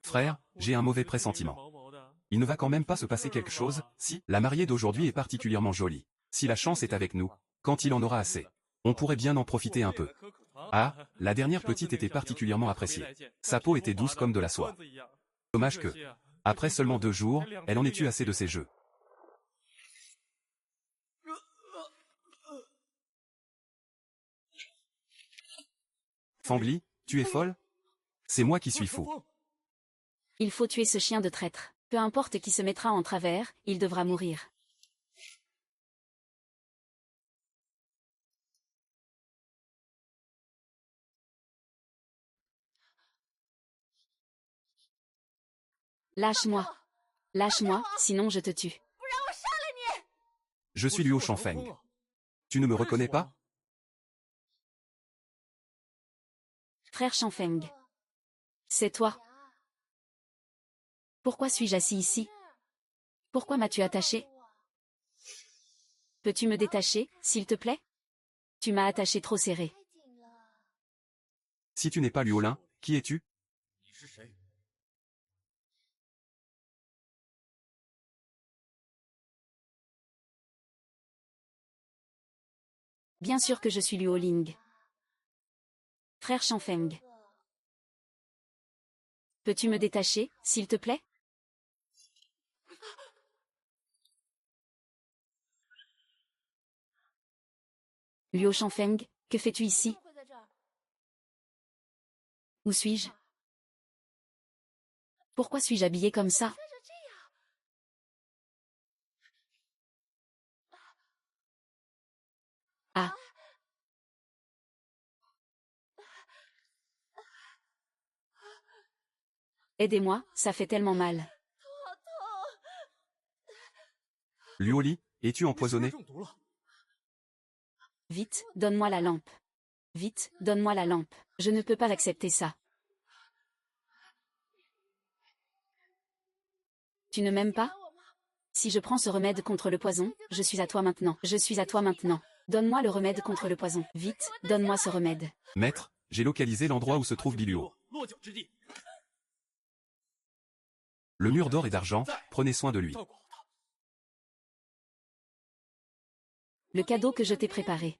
Frère, j'ai un mauvais pressentiment. Il ne va quand même pas se passer quelque chose, si la mariée d'aujourd'hui est particulièrement jolie. Si la chance est avec nous, quand il en aura assez, on pourrait bien en profiter un peu. Ah, la dernière petite était particulièrement appréciée. Sa peau était douce comme de la soie. Dommage que, après seulement 2 jours, elle en ait eu assez de ces jeux. Fangli, tu es folle? C'est moi qui suis fou. Il faut tuer ce chien de traître. Peu importe qui se mettra en travers, il devra mourir. Lâche-moi. Lâche-moi, sinon je te tue. Je suis Luo Chanfeng. Tu ne me reconnais pas? Frère Chanfeng. C'est toi. Pourquoi suis-je assis ici? Pourquoi m'as-tu attaché? Peux-tu me détacher, s'il te plaît? Tu m'as attaché trop serré. Si tu n'es pas Luo Lin, qui es-tu? Bien sûr que je suis Luo Ling. Frère Chanfeng. Peux-tu me détacher, s'il te plaît? Luo Chanfeng, que fais-tu ici? Où suis-je? Pourquoi suis-je habillée comme ça? Ah. Aidez-moi, ça fait tellement mal. Luo Li, es-tu empoisonné? Vite, donne-moi la lampe. Vite, donne-moi la lampe. Je ne peux pas accepter ça. Tu ne m'aimes pas? Si je prends ce remède contre le poison, je suis à toi maintenant. Je suis à toi maintenant. Donne-moi le remède contre le poison. Vite, donne-moi ce remède. Maître, j'ai localisé l'endroit où se trouve Biluo. Le mur d'or et d'argent, prenez soin de lui. Le cadeau que je t'ai préparé.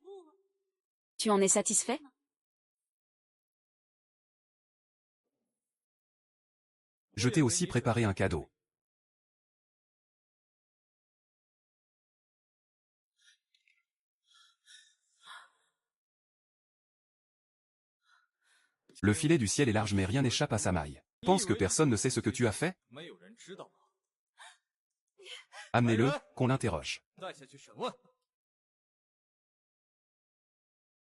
Tu en es satisfait? Je t'ai aussi préparé un cadeau. Le filet du ciel est large mais rien n'échappe à sa maille. Pense que personne ne sait ce que tu as fait? Amenez-le, qu'on l'interroge.